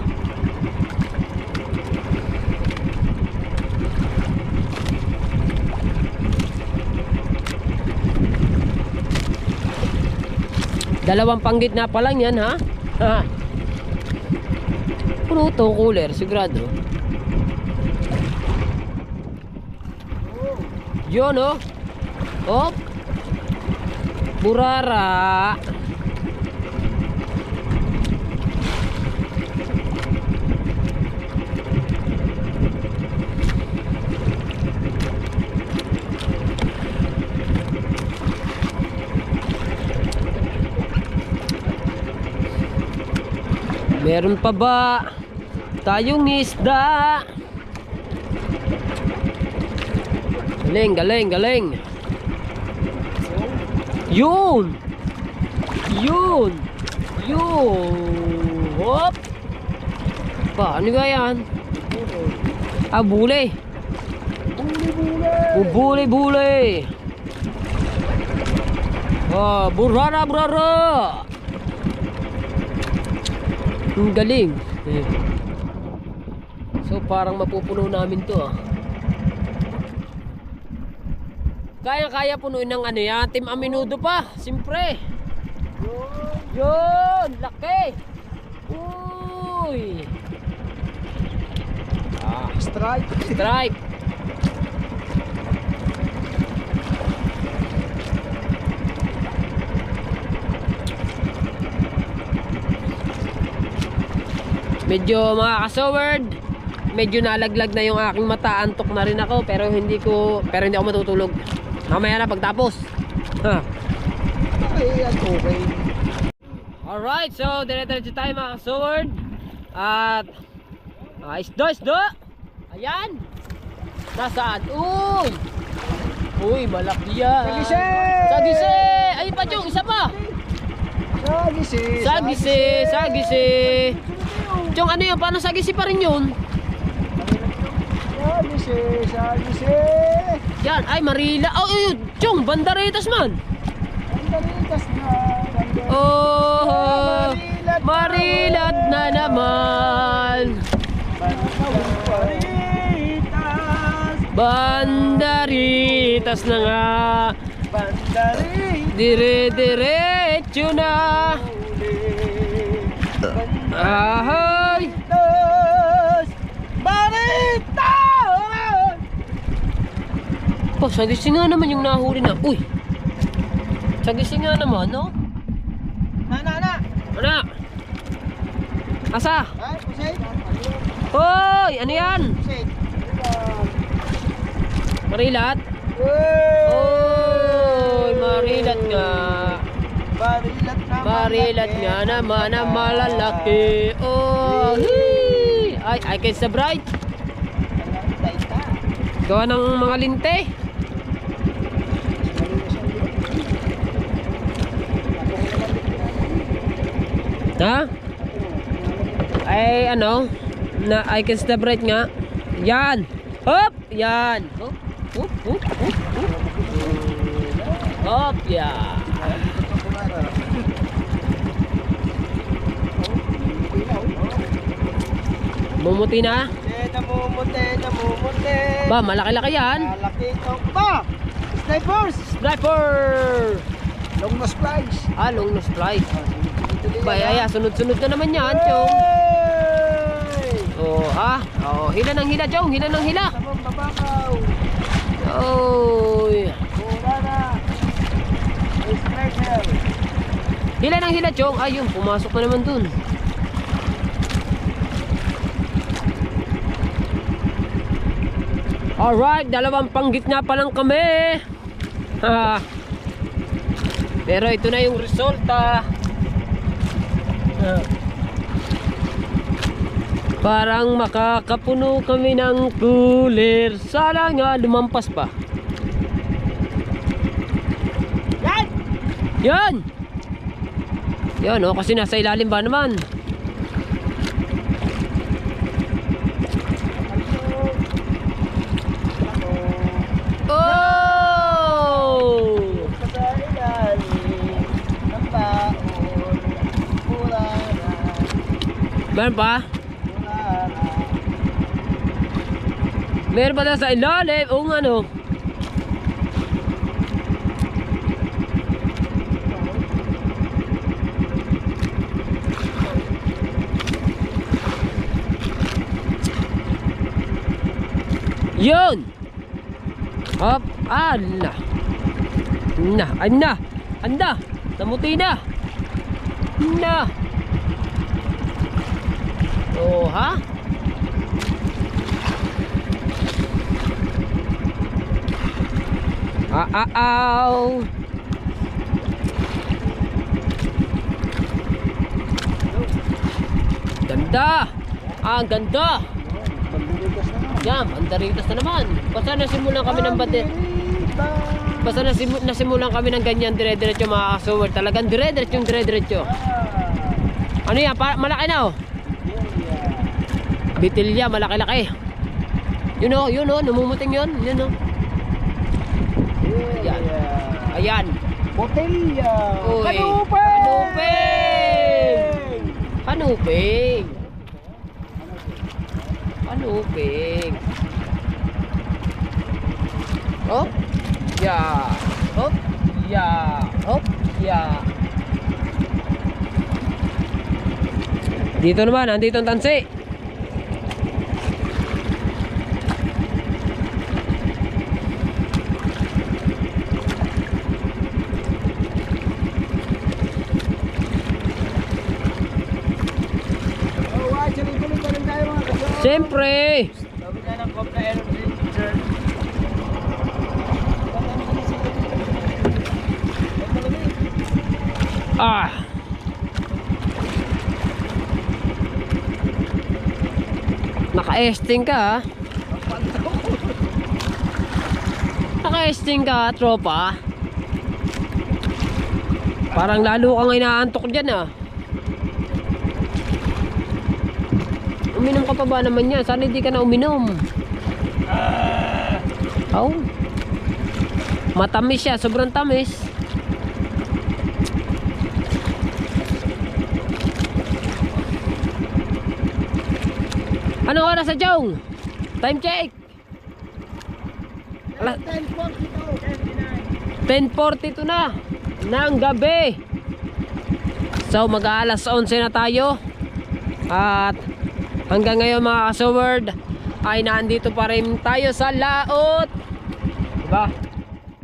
Dalawang panggit na pa lang yan, ha? Ha? Puno to cooler, sigurado. Yun, oh. Hop. Burara. Meron pa ba tayong isda? Galing, galing, galing. Yun! Yun! Yun! Hop! Paano ba yan? Ah, bule. Bule, bule. Oh, burara, burara. Ang galing. So parang mapupuno namin to, ah. Kaya punuin ng ano yan, Team Aminudo pa, siyempre. Yun, laki. Uy. Strike. Strike. Medyo mga kasaward, medyo nalaglag na yung aking mata, antok na rin ako, pero hindi ako matutulog. Mamaya na pagtapos. Okay, okay. Alright, so dire-diretso tayo mga kasaward. At isda. Ayan. Nasaan? Uy! Uy, malaki yan. Sagise! Sagise! Ay pa Chong, isa pa. Sagise. Chong, ano yun? Paano sagise pa rin yun? Sagise. Yan, ay Marila. Oh, yun. Chong, Bandaritas man. Bandaritas na. Oh, Marilat na naman. Bandaritas na nga. Dire-diretso na. Ahoy! Oh, sagisi nga naman yung nahuli na. Uy! Sagisi nga naman, no? Ana. Ana! Asa? Ay, pusay. Hoy! Ano yan? Pusay. Marilat? Hoy! Marilat nga. Marilat nga naman na malalaki. Oh! Hee! Ay, I can bright. Gawa ng mga linte. Ha? Ay ano? Na I can step right nga. Yan. Hop, yan. Hop. Hop, yan. Mumuti na. Namumuti. Ba, malaki-laki yan. Malaki ito. Ba! Sniper. Long nose flies. Long nose fly. Ba, sunod-sunod na naman yan, Chong. Oh, ha? Oh, hila ng hila, Chong. Hila ng hila. Sabong babakaw. Oh. Wala na. Special. Hila ng hila, Chong. Ayun, pumasok na naman dun. Alright, dalawang panggitna pa lang kami. Ha. Pero ito na yung resulta. Parang makakapuno kami ng cooler. Sana nga lumampas pa. Yan! Yan! Yan, oh, kasi nasa ilalim ba naman? Oh! Sa ilalim ng baon. Wala na. Meron pa? Wala na. Meron pa na sa ilalim. O ano? Yun! Hop! Ala! Anda! Namuti na! Na! Oh, ha? Aw! Ganda! Ang ganda! Magbubugas na nga. Yan, andaritas na naman. Basta nasimulan kami ng bate. Basta nasimulan kami ng ganyan dire-diretso mga kasuwer. Talagang dire-diretso. Ano yan? Malaki na oh. Bitilya, malaki-laki. Yun oh, namumuting yun. Yun oh. Ayan. Ayan. Botelya. Uy. Kanuping. Hop. Ya. Hop. Ya. Hop. Ya. Dito naman, andito ang tansi. Siyempre. Sabi na ng Cop na energy teacher. Ah. Naka-esting ka ha. Naka-esting ka tropa. Parang lalo kang inaantok dyan ah. Uminom ka pa ba naman yan? Sana hindi ka na uminom. Oh. Matamis siya, sobrang tamis. Anong oras sa Jong? Time check. 10:42 na ng gabi. So mag-aalas 11 na tayo. At hanggang ngayon mga kasoward ay nandito pa rin tayo sa laot. Diba?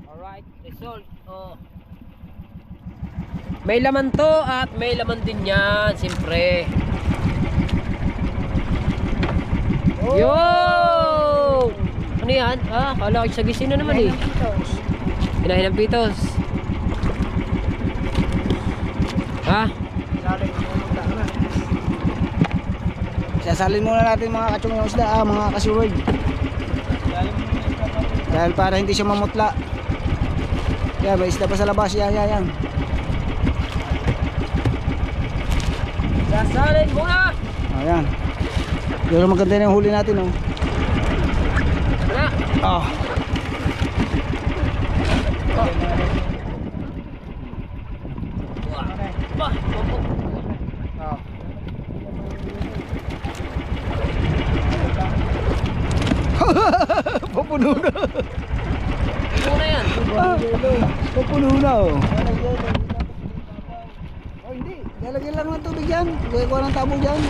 Alright, result. Oh. May laman to at may laman din yan, siyempre. Yo! Ano yan? Ah, kala ko sa gising na naman eh. Hinahin ng pitos. Ha? Sasalin muna natin mga kachong yung isda, mga kasiword. Dahil para hindi siya mamutla. Yan, may isda pa sa labas. Yan. Sasalin muna! Ayan. Pero maganda na yung huli natin, oh. Na! Oh. Bah! Oh. Papuno na. Muna yan! Papuno na, oh. Oh, hindi. Lalagyan lang ng tubig yan. Gaya ko ng tabo dyan.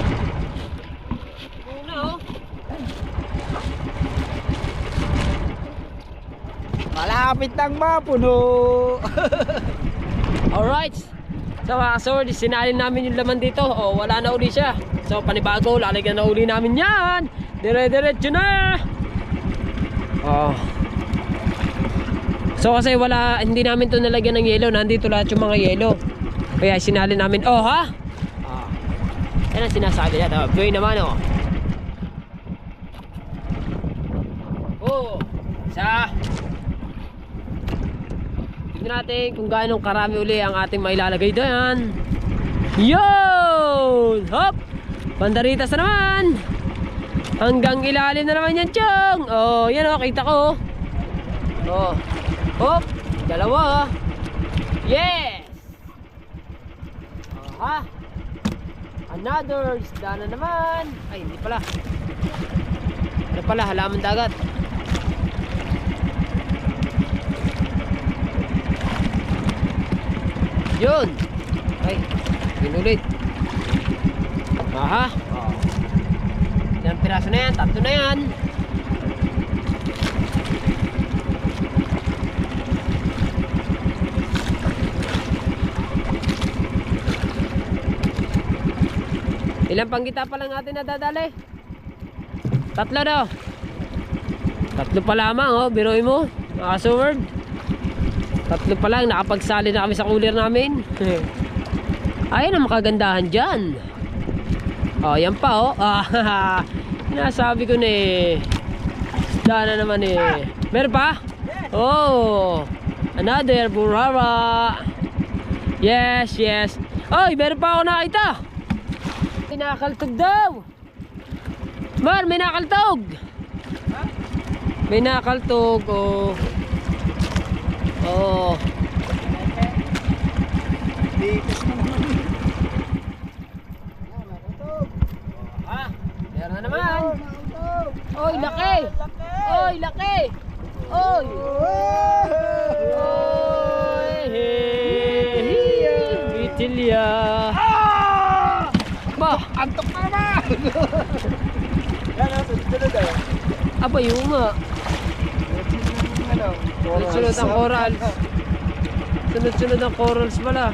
Muna Malapit nang mapuno. Alright. So mga kasaward, sinalin namin yung laman dito. O, wala na uli siya. So panibago, lalagyan na uli namin yan. Dire-diretso na. Oh. So kasi hindi namin to nalagyan ng yelo. Nandito lahat yung mga yelo. Kaya sinalin namin. Oh ha? Yan ang sinasabi niya. Buhay naman oh. Oh. Isa. Tignan natin kung gaano karami uli ang ating mailalagay doon. Yun! Hop! Bandaritas na naman! Hanggang ilalim na naman yan, Chong! Oh, yan oh, kita ko. Oh. Hop! Dalawa. Yes! Aha! Another isda na naman. Ay, hindi pala. Ano pala, halaman dagat. Yun! Ay, yun ulit. Aha! Ilang piraso na yan, 3 na yan. Ilang panggita pa lang natin nadadali? 3 daw. 3 pa lamang oh, biruin mo. Mga kasaward. 3 pa lang, nakapagsali na kami sa cooler namin. Ayun ang makagandahan dyan. Oh, yan pa oh. Nasabi ko na eh. Isda na naman eh. Meron pa? Oh, another burara. Yes, yes. Oy, meron pa ako nakita. May nakakaltog daw. Mar, may nakakaltog. May nakakaltog oh. Oh. Likas na naman. Meron na naman. Oy, laki. Oy, laki. Oy. Oy. Bitilya. Ba, Antok na naman. Yan o, sunod tayo. aba yung nga. Sunod-sunod ang corals. Sunod-sunod ang corals pala.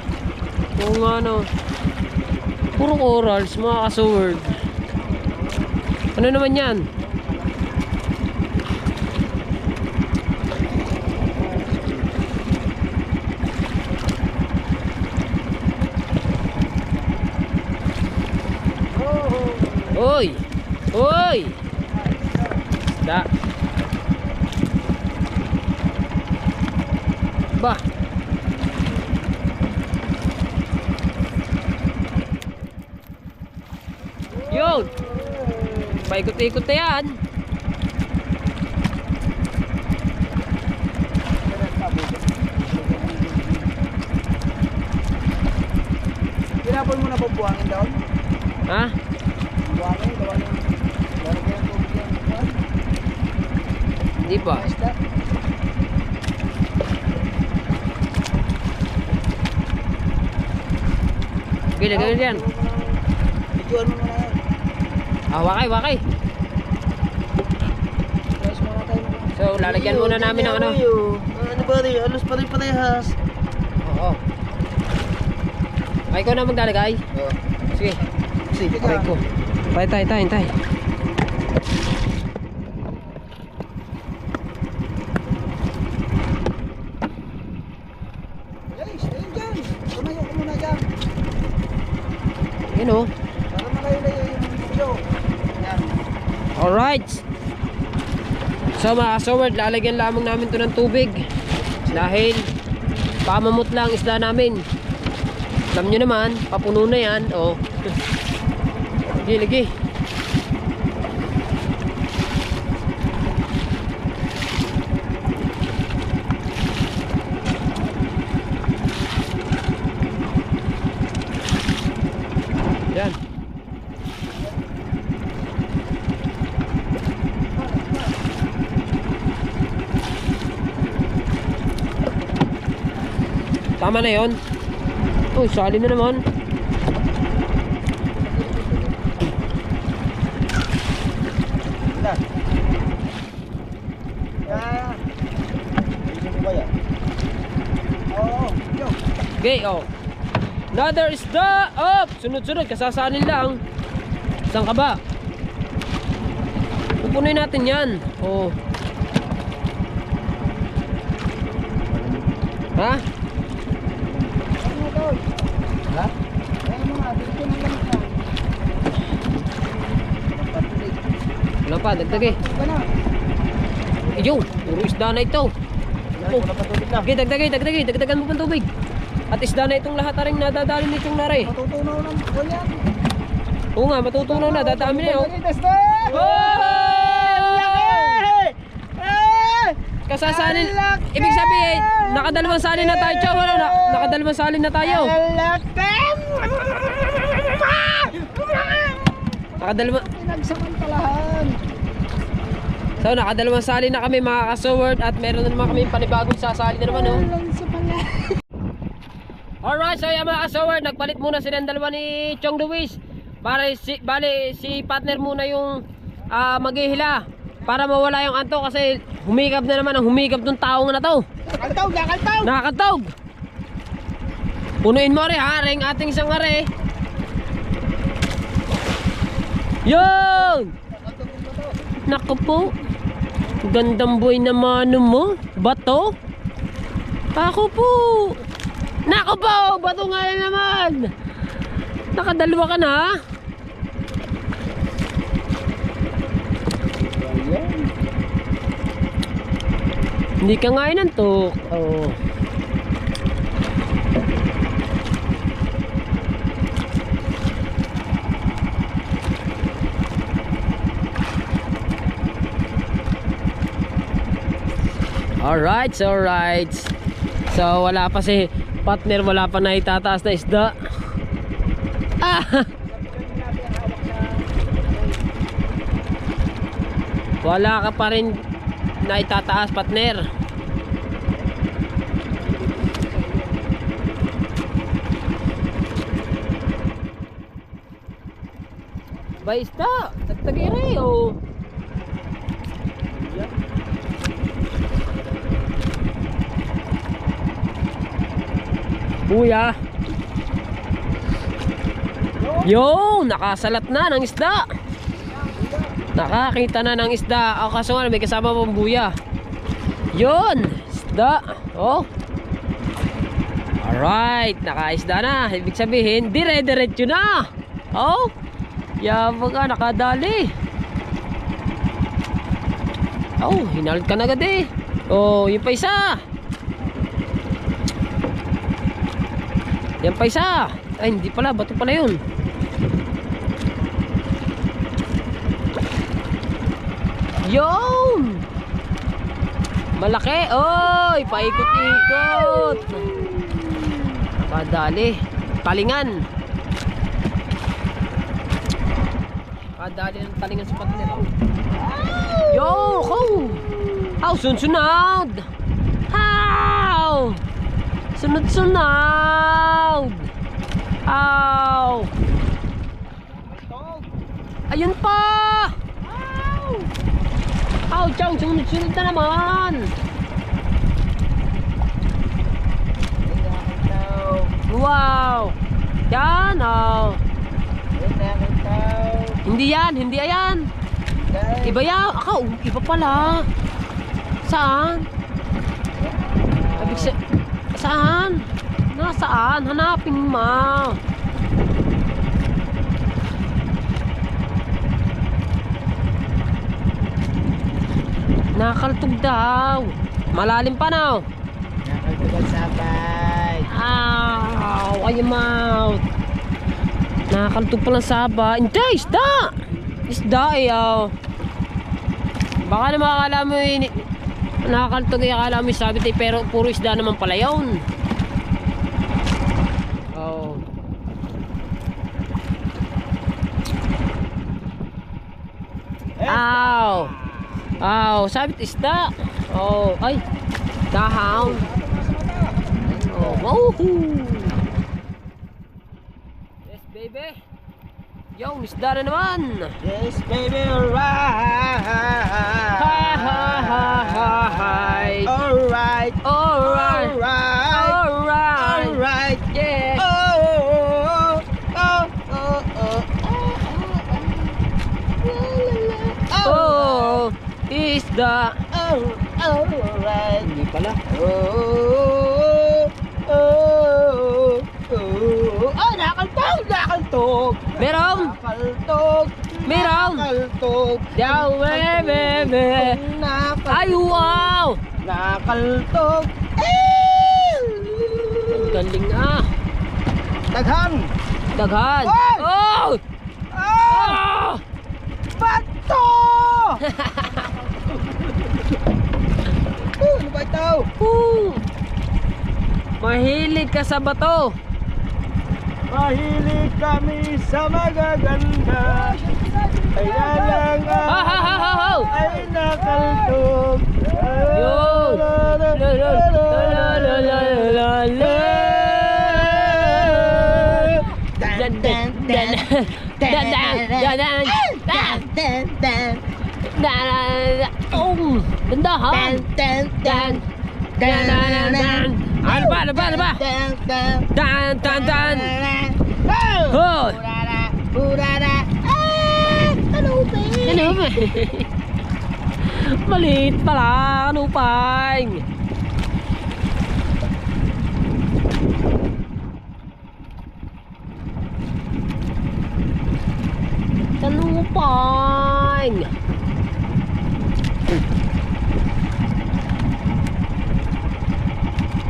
Kung ano. Puro corals, mga kasaward. Ano naman yan? Oy! Oy! Da. Ba. Yun. Paikot-ikot na yan. Pinapon mo na po buhangin daw? Ha? Buhangin, gawa ng tubig yan. Hindi pa. Isda. Gila, gila yan. Videoan mo muna yan. Wakay, wakay. Guys, muna tayo. So, lalagyan muna namin ng ano. Ano ba rin? Alos pa rin parehas. Oo. Ay, ikaw na maglalagay. Oo. Sige. Sige Aray ko. Tay. Guys, ayun dyan. Tumayo ko muna dyan. Yun oh. Para malayo-layo yung video. Yan. Alright. So mga kasaward, lalagyan lamang namin to ng tubig. Dahil pamamut lang isda namin. Alam nyo naman, papuno na yan. Oh. Lagi. Yan. Tama na yon. Oh, sali na naman. Okay, oh. Another isda. Up! Sunod-sunod, kasasanin lang. Saan ka ba? Pupunin natin yan. Oh. Ha? Ano to? Ha? Ay mga, dito na lang ka. Wala pa, dagdag eh. Ito na. Iyo, puro isda na ito. Wala pa tubig na. Okay, dagdagan mo pang tubig. At isda na itong lahat aring nadadali nitong lari. Matutunaw ng buwan yan. Oo nga, matutunaw na, dadami na yun. Kasasanin, ibig sabihin, nakadalawang salin na tayo, Chow. Ano? Nakadalawang salin na tayo. Nakadalawang, Pinagsamantalahan. so nakadalawang salin na kami mga ka-soward at meron na naman kami panibagong sasali na naman, oh. Alright, so yan mga ka-soward, nagpalit muna sila ng dalawa ni Chong Luis. Bali si partner muna yung maghihila para mawala yung anto kasi humikap na naman ang humikap ng taong na to. Nakaltaw! Nakakatawag. Punuin mo rin ha, ring ating isang are. Yun! Naku po. Gandang boy naman mo. Bato? Ako po. Naku po, bato nga na naman. Nakadalawa ka na ha? Hindi ka nga inantok. Oo. Alright. So wala pa si partner, wala pa na itataas na isda. Wala ka pa rin na itataas, partner. Ba isda, tagtagiri oh. Kuya. Yo, nakasalat na ng isda. Nakakita na ng isda. O kaso nga may kasama pang buya. Yun, isda. Oh. Alright, nakaisda na. Ibig sabihin, dire-diretso na. Oh. Yabang ka, nakadali. Oh, hinalot ka na agad eh. Oh, yun pa isa. Yan pa isa. Ay, hindi pala. Bato pala yun. Yun! Malaki. Oy, paikot-ikot. Kadali. Talingan. Kadali ng talingan sa partner. Yo! Ho! How? Sunod-sunod! How? Sunod-sunod! How? Ayun pa! How? Chow, sunod-sunod na naman! Wow! Yan, oh! Hindi yan, hindi yan! Iba yan! Ako, iba pala! Saan? Saan? Nasaan? Hanapin mo! Nakaltog daw. Malalim pa na. Nakaltog ang sabay. Ow! Ay, mouth. Nakaltog pa lang sabay. Hindi, isda! Isda eh, oh. Baka naman akala mo nakakaltog eh, akala mo sabit eh, pero puro isda naman pala yun. Oh. Ow! Ow, sabit isda. Oh, ay. Dahaw. Oh, woohoo. Yes, baby. Yo, isda na naman. Yes, baby, alright. Hi. Alright. Alright. Alright. Alright. Alright. Nakaltog. Meron. Nakaltog. Meron. Nakaltog. Daw, bebe. Nakaltog. Ay, wow. Nakaltog. Ang galing ah. Daghan. Daghan. Oy! Oh! Ah! Ah! Bato! Ano ba ito? Woo! Mahilig ka sa bato. Mahilig kami sa magaganda. Kaya lang Ha ha ha ha ha. ay nakaltog. Yun. La, la, la, la, la, la, la. Dan, dan, dan. Dan, dan, dan, dan. Dan. Dan. Oh, dandahan. Dan. Dan, dan, dan. Ano ba? Ano ba? Ano ba? Dan, dan, dan. Hoy. Ano ba? Maliit pala. Ano pa? Kanupang.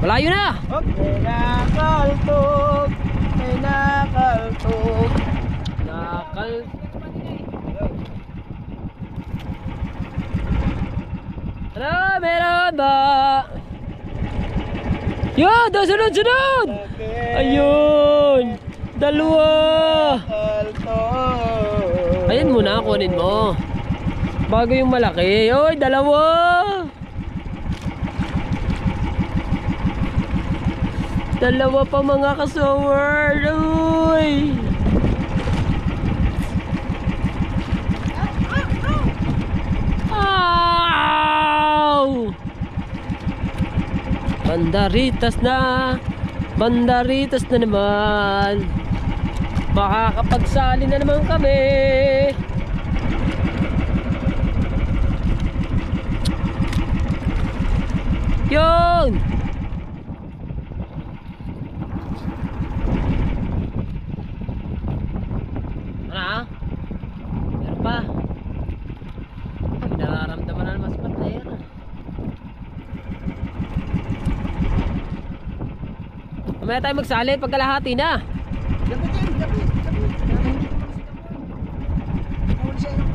Malayo na. Okay, nakaltog. May nakaltog. Nakal. Ano? Meron ba? Yun! Sunod! Ayun! Dalawa! Nakaltog. Ayan muna, kunin mo. Bago yung malaki. Oy, dalawa! Dalawa pa mga kasaward. Uy! Ow! Bandaritas na. Bandaritas na naman. Makakapagsali na naman kami. Yun! Ano? Meron pa. Ay, nararamdaman na mas patay. Mamaya tayo magsalit pagkalahati na. Gabi din, gabi. Nawala siya yung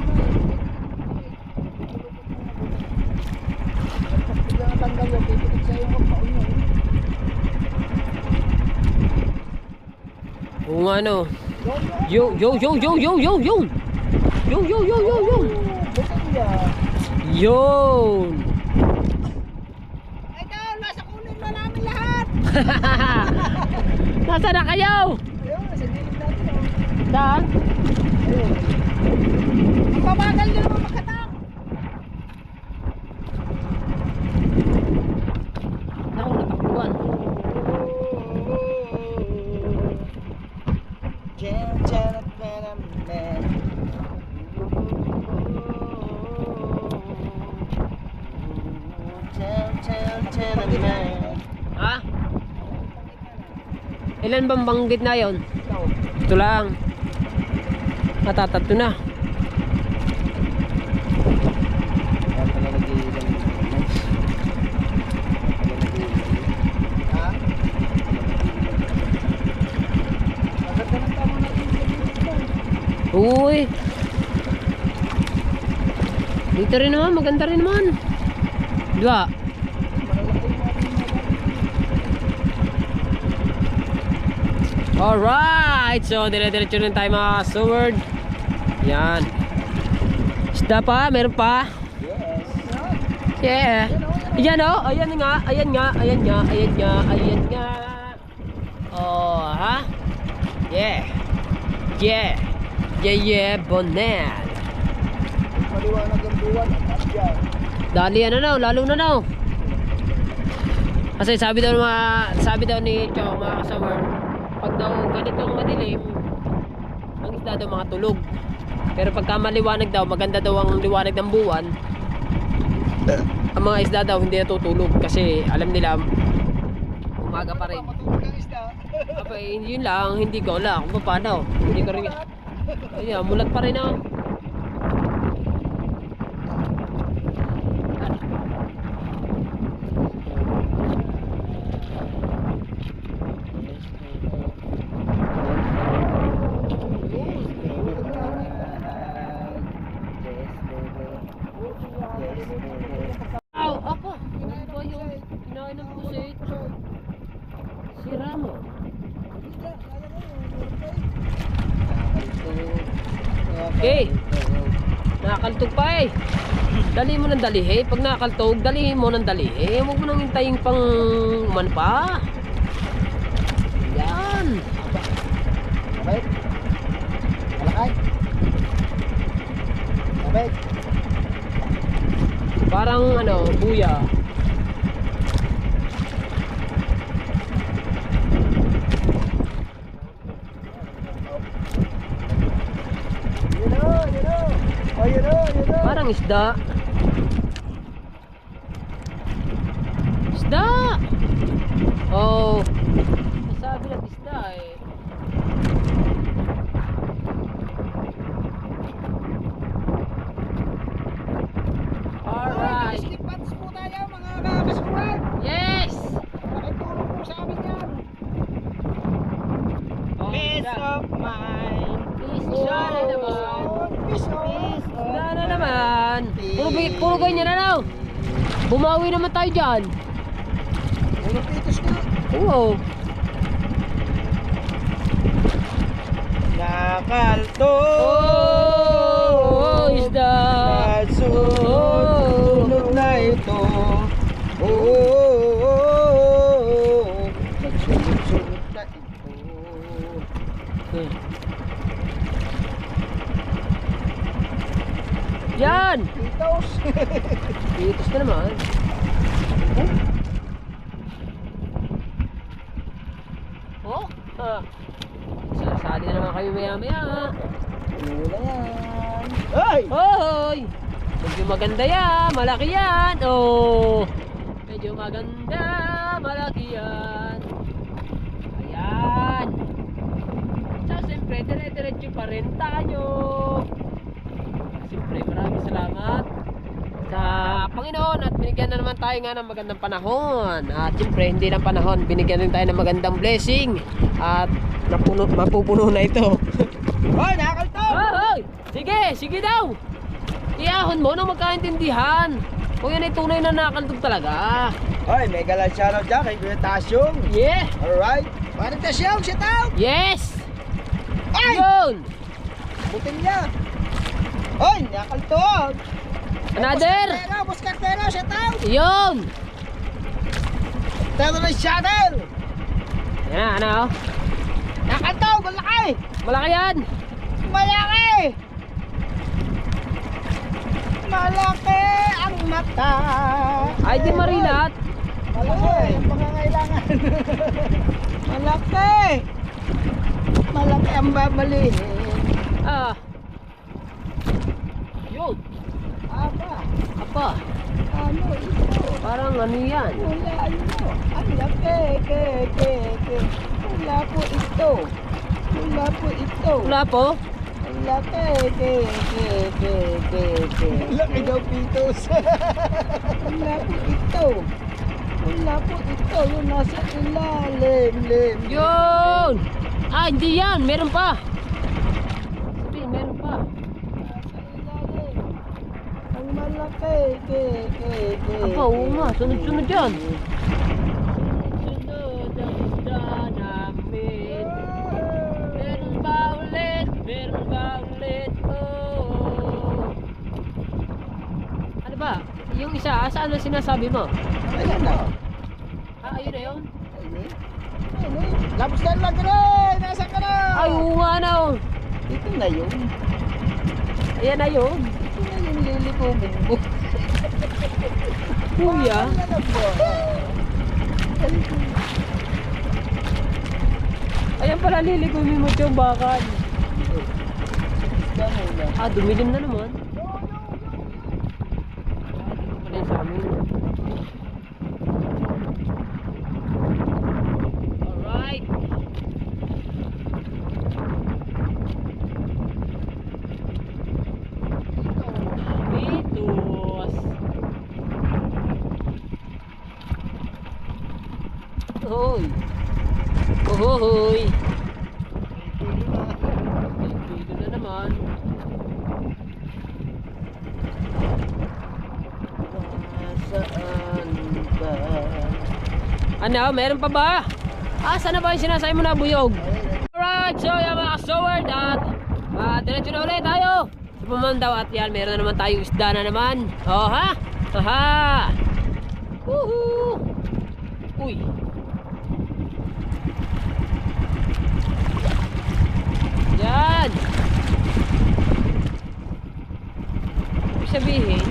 biglang tanggal yun, pipitik siya yung magpaon yun. Oo nga no. Yo yo yo yo yo yo yo. Yo yo yo yo yo. Botella. Yun. Ay daw, nasa kunin na namin lahat. Nasaan na kayo? Ayun, nasa gilid natin oh. Saan? Ayun. Ang babagal nyo naman makatak. Ako natakbuhan. Ha? Ilan bang banggit na yon? Ito lang. Matatatlo na. Ha? Maganda ng tama natin sa gilid. Uy. Dito rin naman, maganda rin naman. Diba? Alright, so dire-diretso rin tayo mga sword. Yan. Isda pa, meron pa. Yeah. Ayan o, ayan nga, ayan nga, ayan nga, ayan nga, ayan nga. Oh, ha? Yeah. Yeah. Yeah, yeah, bonet. Maliwanag ang buwan at asya. Dali ano na, lalo na na. Kasi sabi daw ni Chong mga kasawar, pag daw ganitong madilim, ang isda daw mga tulog. Pero pagka maliwanag daw, maganda daw ang liwanag ng buwan, ang mga isda daw hindi natutulog kasi alam nila Umaga pa rin. Matulog ang isda. Abay, yun lang, hindi ko alam kung paano. Hindi ko rin. Ayun, mulat pa rin ako. Aw, apa? Ano ba yung kinain ng pusit? Sira mo. Okay. Nakakaltog pa eh. Dali mo ng dali eh. Pag nakakaltog, dali mo ng dali eh. Huwag mo nang hintayin pang uman pa. Yan. Sabay. Malakay. Sabay. Parang ano, buya. Yun o, yun o. Oh, yun o, yun o. Parang isda. Isda! Oh. Sabi na't isda eh. Alright. Slip pants po tayo mga kakasuran. Yes! Pakitulong po sa amin yan. Oh, Peace isda. of mind. Isda na naman. Peace on. Isda na naman. Puro ganyan na daw. Bumawi naman tayo dyan. Puro pitos na. Oo. Nakaltog. Oh, isda. Nasunog na ito. Nagsunod-sunod na ito. Yan. Pitos. Pitos na naman. Oh. Ah. Sasali na naman kami maya-maya. Wala yan. Ay! Hoy! Medyo maganda yan, malaki yan. Oh! Medyo maganda, malaki yan. Ayan. So, siyempre, dire-diretso pa rin tayo. Siyempre, maraming salamat sa Panginoon at binigyan na naman tayo nga ng magandang panahon. At siyempre, hindi lang panahon, binigyan din tayo ng magandang blessing. At mapupuno na ito. Hoy, nakaltog! Hoy! Sige, sige daw! Iyahon mo nang magkaintindihan. Kung yan ay tunay na nakaltog talaga. Hoy, may galang shoutout dyan kay Kuya Tasyong. Yeah! Alright. Parang tasyong, sit out. Yes! Ay! Yun! Butin niya. Hoy, nakaltog! Another! Bus Cartero, sit out. Yun! Tayo na shuttle! Yan, ano? Nakaltog! Ang laki! Malaki yan! Malaki! Malaki ang mata! Ay, di marilat. Malaki, yung pangangailangan. Malaki! Malaki ang babalihin. Ah. Yun. Aba, Apa. ano ito? Parang ano yan? Wala ano. Ang laki, ke. Wala po ito. Wala po ito. Wala po? Ang laki, ke. Laki daw pitos. Wala po ito. Wala po ito. Yung nasa ilalim. Yun! Ah, hindi yan. Meron pa. Sabi, meron pa. Nasa ilalim. Ang malaki, ke. Apa, oo nga. Sunod-sunod yan. Sunod ang isda namin. Meron ba ulit? Meron ba ulit? Oh. Ano ba? Yung isa, saan na sinasabi mo? Ayan na. Ah, ayun na yun. Labos na lang rin! Nasa ka na? Ay, oo nga na. Oh. Ito na yun. Ayan na yun. Ito na yung lili ko bumbo. Kuya. Ayan pala liligumin mo yung bakal. Ah, dumilim na naman. Dito pala yung sa amin. Hoy. Hoy. Kilo na naman. Nasaan ba? Ano? Meron pa ba? Saan na ba yung sinasay mo na buyog? Alright, so yan mga kasoward at diretso na ulit tayo sa Pamandaw at yan, meron na naman tayong isda na naman. Oh ha? Aha! Woohoo! Uy! Yan! Ibig sabihin,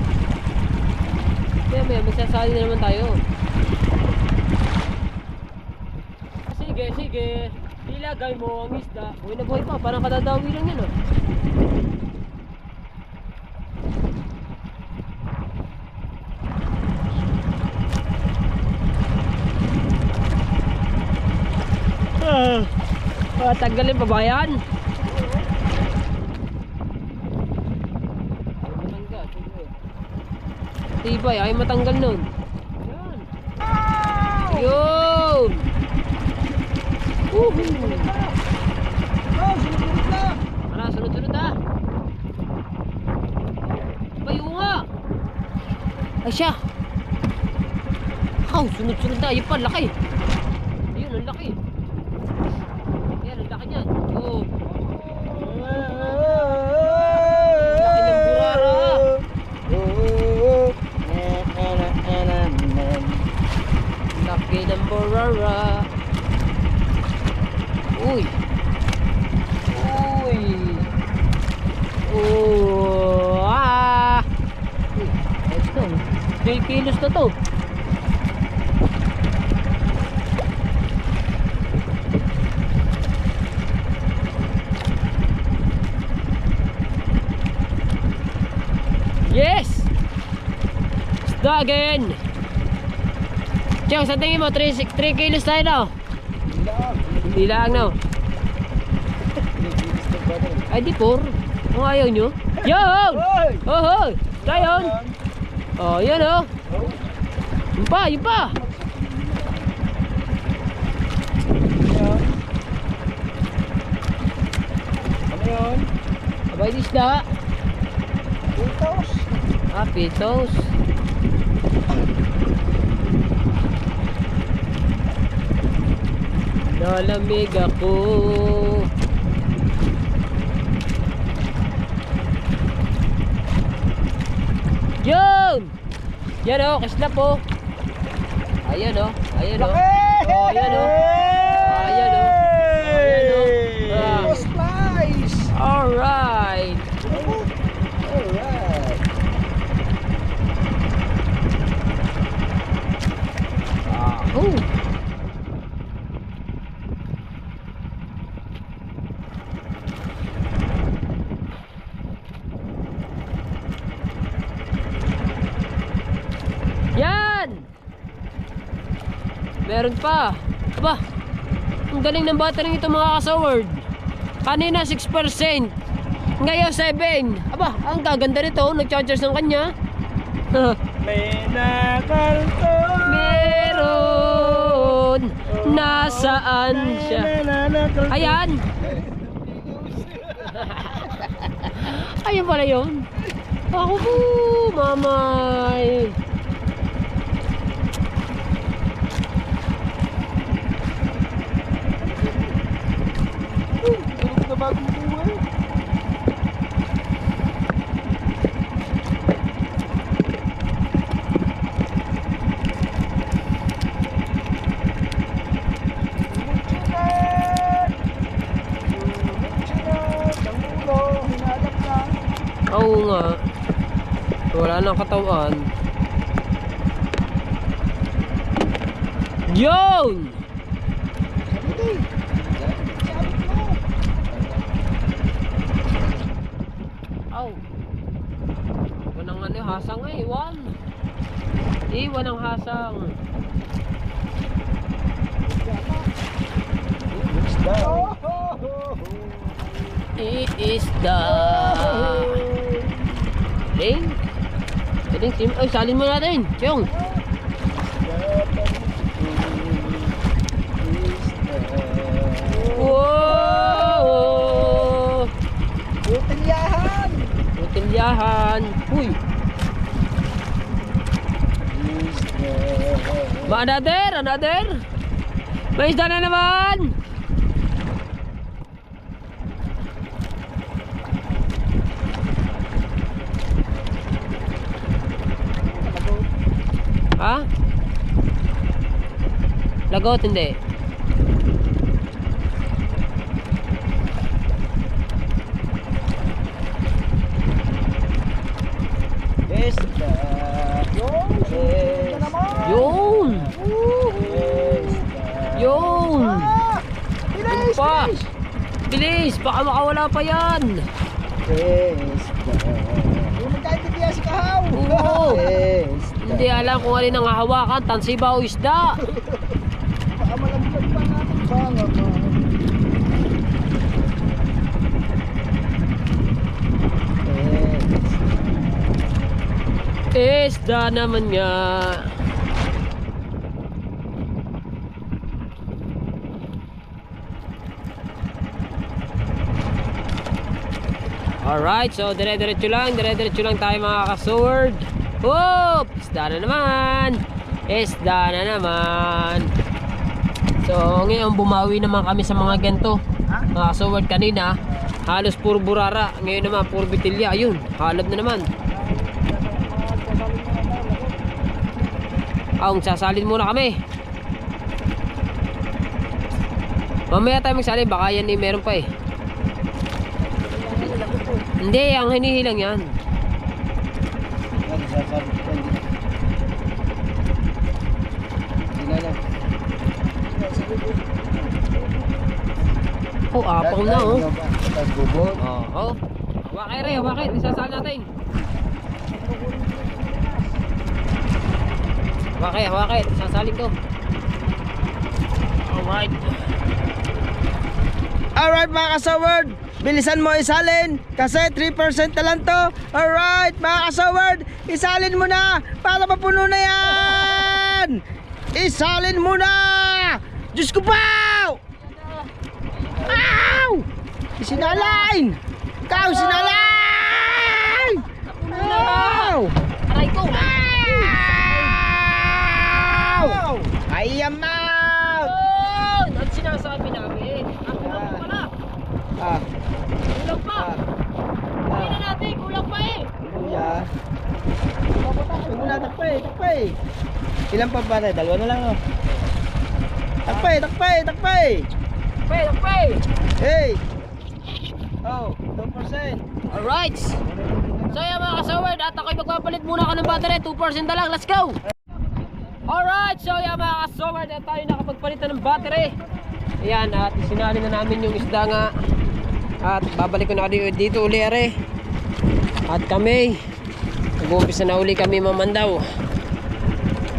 may magsasali na naman tayo. Sige, sige. Ilagay mo ang isda. Buhay na buhay pa. Parang kadadawi lang yan, oh. Tanggalin pa ba yan? Tibay, ay matanggal nun. Yan. Yun! Sunod-sunod na. Para sunod-sunod na. Bayo nga. Ay siya. Sunod-sunod na. Ayun pa, laki. Ayun, ang laki. Yan, ang laki niyan. Oh. Laki ng burara. Laki ng burara. Uy. Uy. Oh. Uy. Ayos na. 3 kilos na to. Yes! Isda again! Chong, sa tingin mo, 3 kilos tayo na. Hindi lang, no? Ay, di 4. Kung ayaw nyo. Yun! Oh, tayon! Oh, yan, oh. Yun pa, yun pa. Ano yun? Abay, di isda. Pitos. Pitos. Nalamig ako. Yun! Yan o, kislap po. Ayan o, ayan o. Oh, ayan o. Ayan o. Ayan o. Pitos slice. Alright. Alright. Oh. Yan! Meron pa. Aba, ang galing ng battery nito mga kasaward. Kanina 6%. Ngayon 7. Aba, ang gaganda nito. Nag-chargers ng kanya. May nakalto. Meron. Nasaan siya? Ayan. Ayan pala yun. Ako po, mamay. Tulog na bagong buhay. Oo nga. Wala nang katawan. Yun! Aw. Walang ano, hasang eh. Iwan. Iwan ang hasang. Iisda. Ling. Ling, ay salin mo natin. Chong. Another. May isda na naman. Ha? Lagot hindi. Isda. Yun. Yun. Bilis! Pa. Bilis, baka makawala pa yan. Isda. Yung magkaintindihan si Kahaw. Oo. Isda. Hindi alam kung alin ang hahawakan, tansiba o isda. Baka malaglag pa natin. Banga mo. Isda naman nga. Alright, so dire-diretso lang tayo mga ka-sword. Whoop! Isda na naman. So ngayon bumawi naman kami sa mga ganito. Mga ka-sword kanina, halos puro burara. Ngayon naman puro bitilya. Ayun, halab na naman. Sasalin muna kami. Mamaya tayo magsalin, baka yan meron pa eh. Hindi, ang hinihilang yan. Oh, apang na oh. Oh. Bakit Reo, bakit? Isasal natin. Bakit? Sasalin ko. Alright mga kasaward, bilisan mo isalin kasi 3% na lang to. Alright mga kasaward, isalin mo na para mapuno na yan. Isalin mo na. Diyos ko pa. Ow! Sinalain. Ikaw sinalain. Ow! Aray ko. Ow! Ayam na. Ang sinasabi namin. Ang kulang pa pala. Kulang pa. Hindi na natin, kulang pa eh. Kuya. Huwag mo na, takpay. Ilan pa pare? Dalawa na lang oh. Takpay. Pay. Hey! Oh, 2%. Alright. So yan mga kasaward, at ako'y magpapalit muna ka ng battery. 2% na lang, let's go. Alright, so yan mga kasaward, at tayo nakapagpalitan ng battery. Ayan, at isinali na namin yung isda nga. At babalik ko na dito uli are. At kami nag-uumpisa na uli kami mamandaw.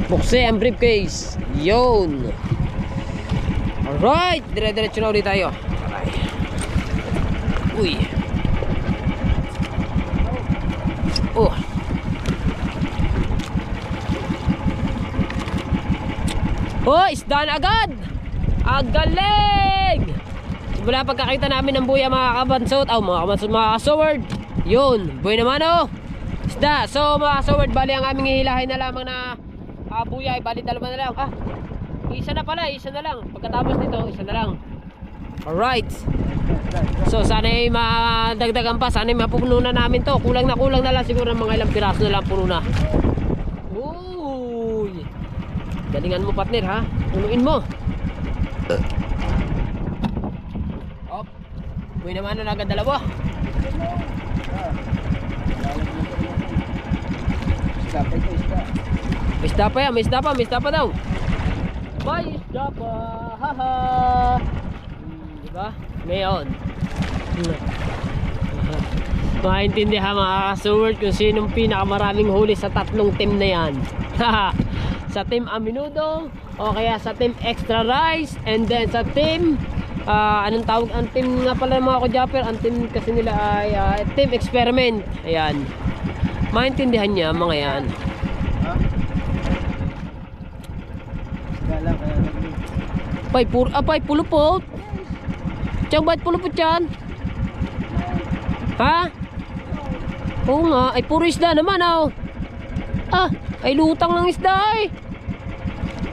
Bukse ang briefcase. Yun. Alright, dire-diretso na ulit tayo. Uy. Oh. Oh, isda na agad. Ang galing. Simula pagkakita namin ng buya mga kabansot. Mga kasaward. Yun, buhay naman oh. Isda. So mga kasaward, bali ang aming hihilahin na lamang na buya ay bali dalawa na lang. Isa na lang. Pagkatapos nito, isa na lang. Alright. So sana ay madagdagan pa. Sana ay mapuno na namin to. Kulang na lang siguro ng mga ilang piraso na lang puno na. Uy. Galingan mo partner ha. Punuin mo. Op. Buhay naman na agad dalawa. May isda pa daw. May isda pa. Haha. Diba? Ngayon. Maintindihan mga kasaward kung sinong pinakamaraming huli sa tatlong team na yan. Sa team Aminudo o kaya sa team Extra Rice, and then sa team anong tawag ang team nga pala mga kujapper, ang team kasi nila ay team Experiment. Ayan, maintindihan niya mga yan. Pay pulupot. Tiyang ba't pulupot yan? Ha? Oo nga, ay puro isda naman oh. Ay lutang ng isda eh.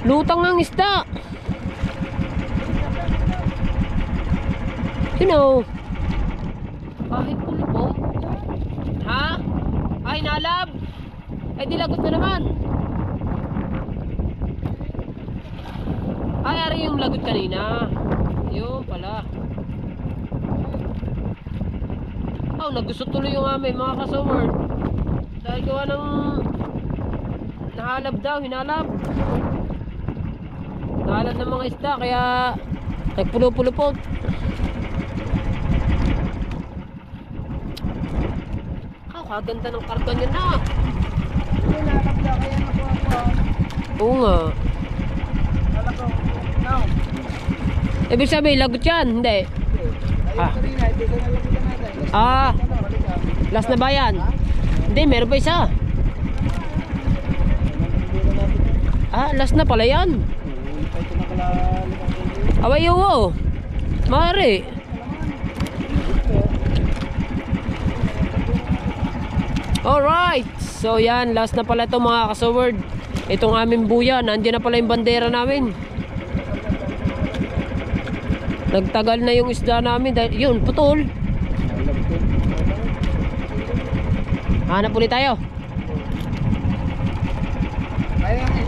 Lutang ng isda. Sino? Kahit pulupong. Ha? Ay, nalab. Ay, dilagot na naman. Ay, ari yung lagot kanina. Yun pala. Oh, nagusot tuloy yung amin mga kasaward. Dahil gawa ng nahalab daw, hinalab. Nahalab ng mga isda, kaya nagpulo-pulupot. Kaganda ng karga niya na. Hindi lalagda kaya nakuha ko. Oo nga. Lalagaw. Now. Ibig sabihin, lagot yan, hindi. Ayun kanina, ito sa nalagutan natin. Ah, last na ba yan? Hindi, meron pa isa. Ah, last na pala yan. Away oo. Mari. Alright. So yan, last na pala ito mga kasaward. Itong aming buya, nandiyan na pala yung bandera namin. Nagtagal na yung isda namin dahil yun, putol. Hanap ulit tayo. Kaya eh.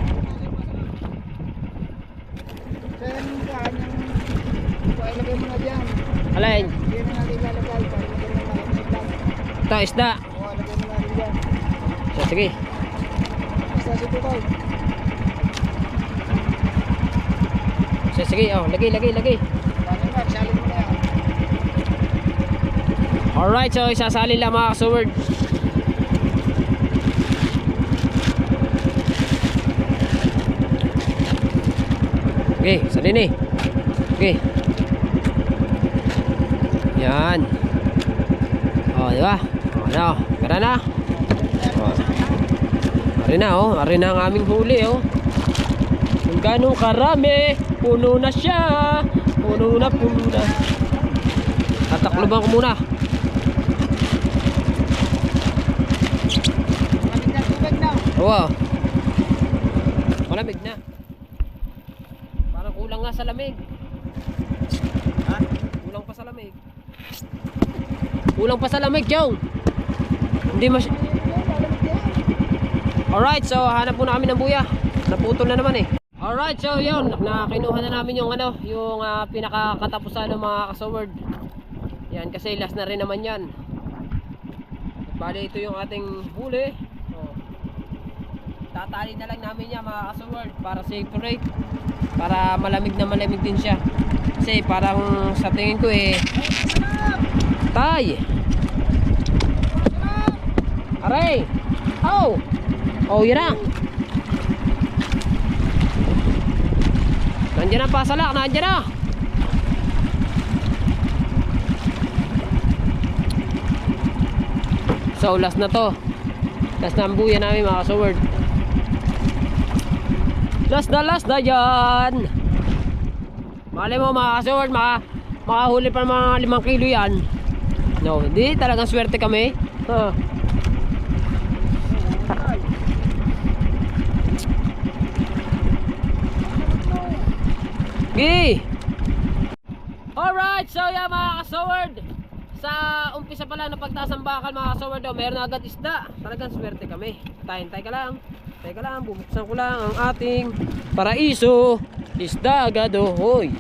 Kaya yung kanyang ilagay mo na dyan. Alin? Hindi na natin ilalagay para maganda na yung isda. Ito, isda. Oo, lagay mo na rin dyan. So, sige. Isda si Tutoy. So, sige, oh, lagay. Paano ba? Salin mo na yan. Alright, so isasali lang mga kasaward. Okay, salin eh. Okay. Yan. Oh, di ba? Oh, ano? Gara na. Oh. Ari na, oh. Ari na ang aming huli, oh. Kung ganong karami, puno na siya. Puno na. Tatakloban ko muna. Malamig na tubig na. Oo. Malamig na. Parang kulang nga sa lamig. Ha? Kulang pa sa lamig. Kulang pa sa lamig, Jong. Hindi mas... Alright, so hanap muna kami ng buya. Naputol na naman eh. Alright, so yun. Nakinuha na namin yung ano, yung pinakakatapusan ng mga kasaward. Yan, kasi last na rin naman yan. Bali, ito yung ating huli. Oh. Tatali na lang namin yan mga kasaward para safe rate. Para malamig na malamig din siya. Kasi parang sa tingin ko eh tay. Aray. Oh. Oh, yun na. Nandiyan na pasalak, nandiyan na. So last na to. Last na ang buya namin mga kasaward. Last na yan. Malay mo mga kasaward, makahuli pa mga 5 kilo yan. No, hindi talagang swerte kami. Huh. Okay. Alright, so yan mga kasaward. Sa umpisa pa lang ng pagtaas ng bakal mga kasaward, meron agad isda. Talagang swerte kami. Hintay ka lang. Bubuksan ko lang ang ating paraiso. Isda agad, hoy.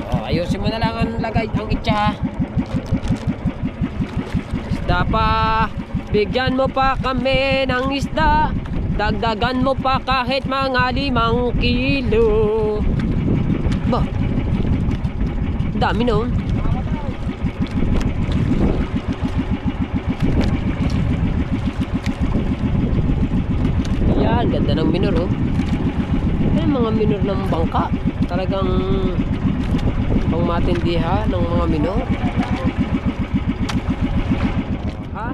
Oh, ayusin mo na lang ang lagay, ang itsa. Isda pa. Bigyan mo pa kami ng isda. Dagdagan mo pa kahit mga 5 kilo. Ba? Dami no? Yan, ganda ng minor oh. Yan mga minor ng bangka. Talagang pang matindihan ng mga minor. Ha?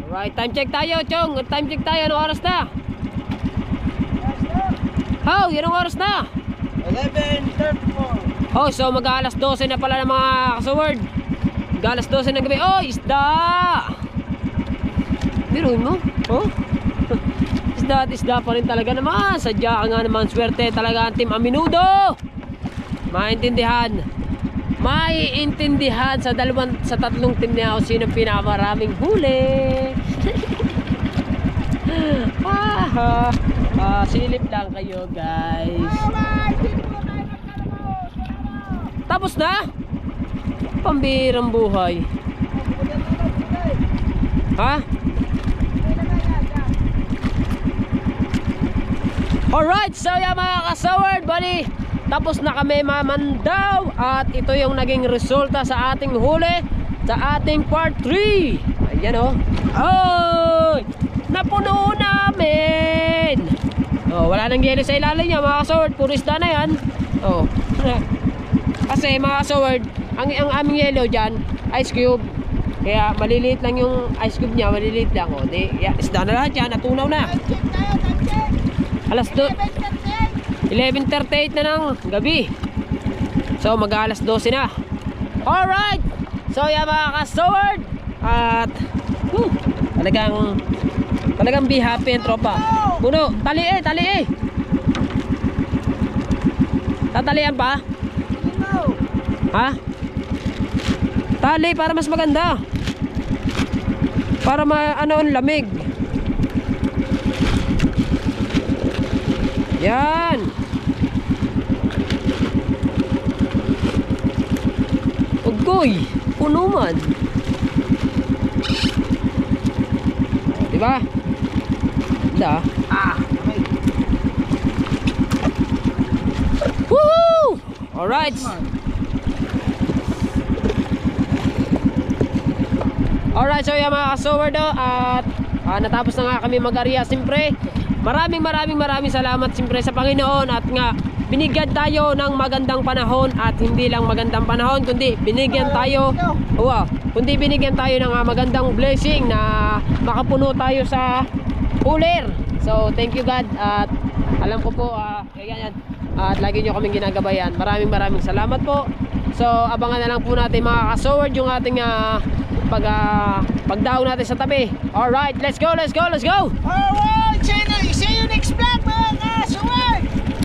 Alright, time check tayo, Chong. Time check tayo. Anong oras na? How? Yan ang oras na? 11:34. Oh, so mag-alas 12 na pala ng mga kasaward. Galas 12 ng gabi. Oh, isda! Biruin mo? Oh? Isda at isda pa rin talaga naman. Sadya ka nga naman. Swerte talaga ang Team Aminudo. Maintindihan. Maiintindihan sa tatlong team niya kung sino pinakamaraming huli. Silip lang kayo, guys. Tapos na? Pambirang buhay. Ha? Alright, so yan mga kasaward, bali tapos na kami mamandaw. At ito yung naging resulta sa ating huli sa ating part 3. Ayan o. Oh, napuno namin. Oh, wala nang yelo sa ilalim niya mga kasaward. Puro isda na yan. Oh. Kasi mga kasaward, ang aming yelo dyan, ice cube. Kaya maliliit lang yung ice cube niya, maliliit lang. O, di, isda na lahat yan, natunaw na. Alas 11:38 na ng gabi. So mag-alas 12 na. Alright. So yan mga kasaward. At talagang be happy ang tropa. Puno, tali eh. Tatalian pa? Ha? Tali para mas maganda. Para ano ang lamig. Yan. Ugoy, puno man. Diba? Da. Okay. Woohoo! Alright. Alright, so yan mga kasaward at natapos na nga kami mag-area. Siyempre, maraming salamat siyempre sa Panginoon at nga binigyan tayo ng magandang panahon at hindi lang magandang panahon kundi binigyan tayo binigyan tayo ng magandang blessing na makapuno tayo sa cooler. So thank you God at alam ko po ganyan at lagi nyo kaming ginagabayan. Maraming salamat po. So abangan na lang po natin mga kasaward yung ating pagdaong natin sa tabi. Alright, let's go. Alright, channel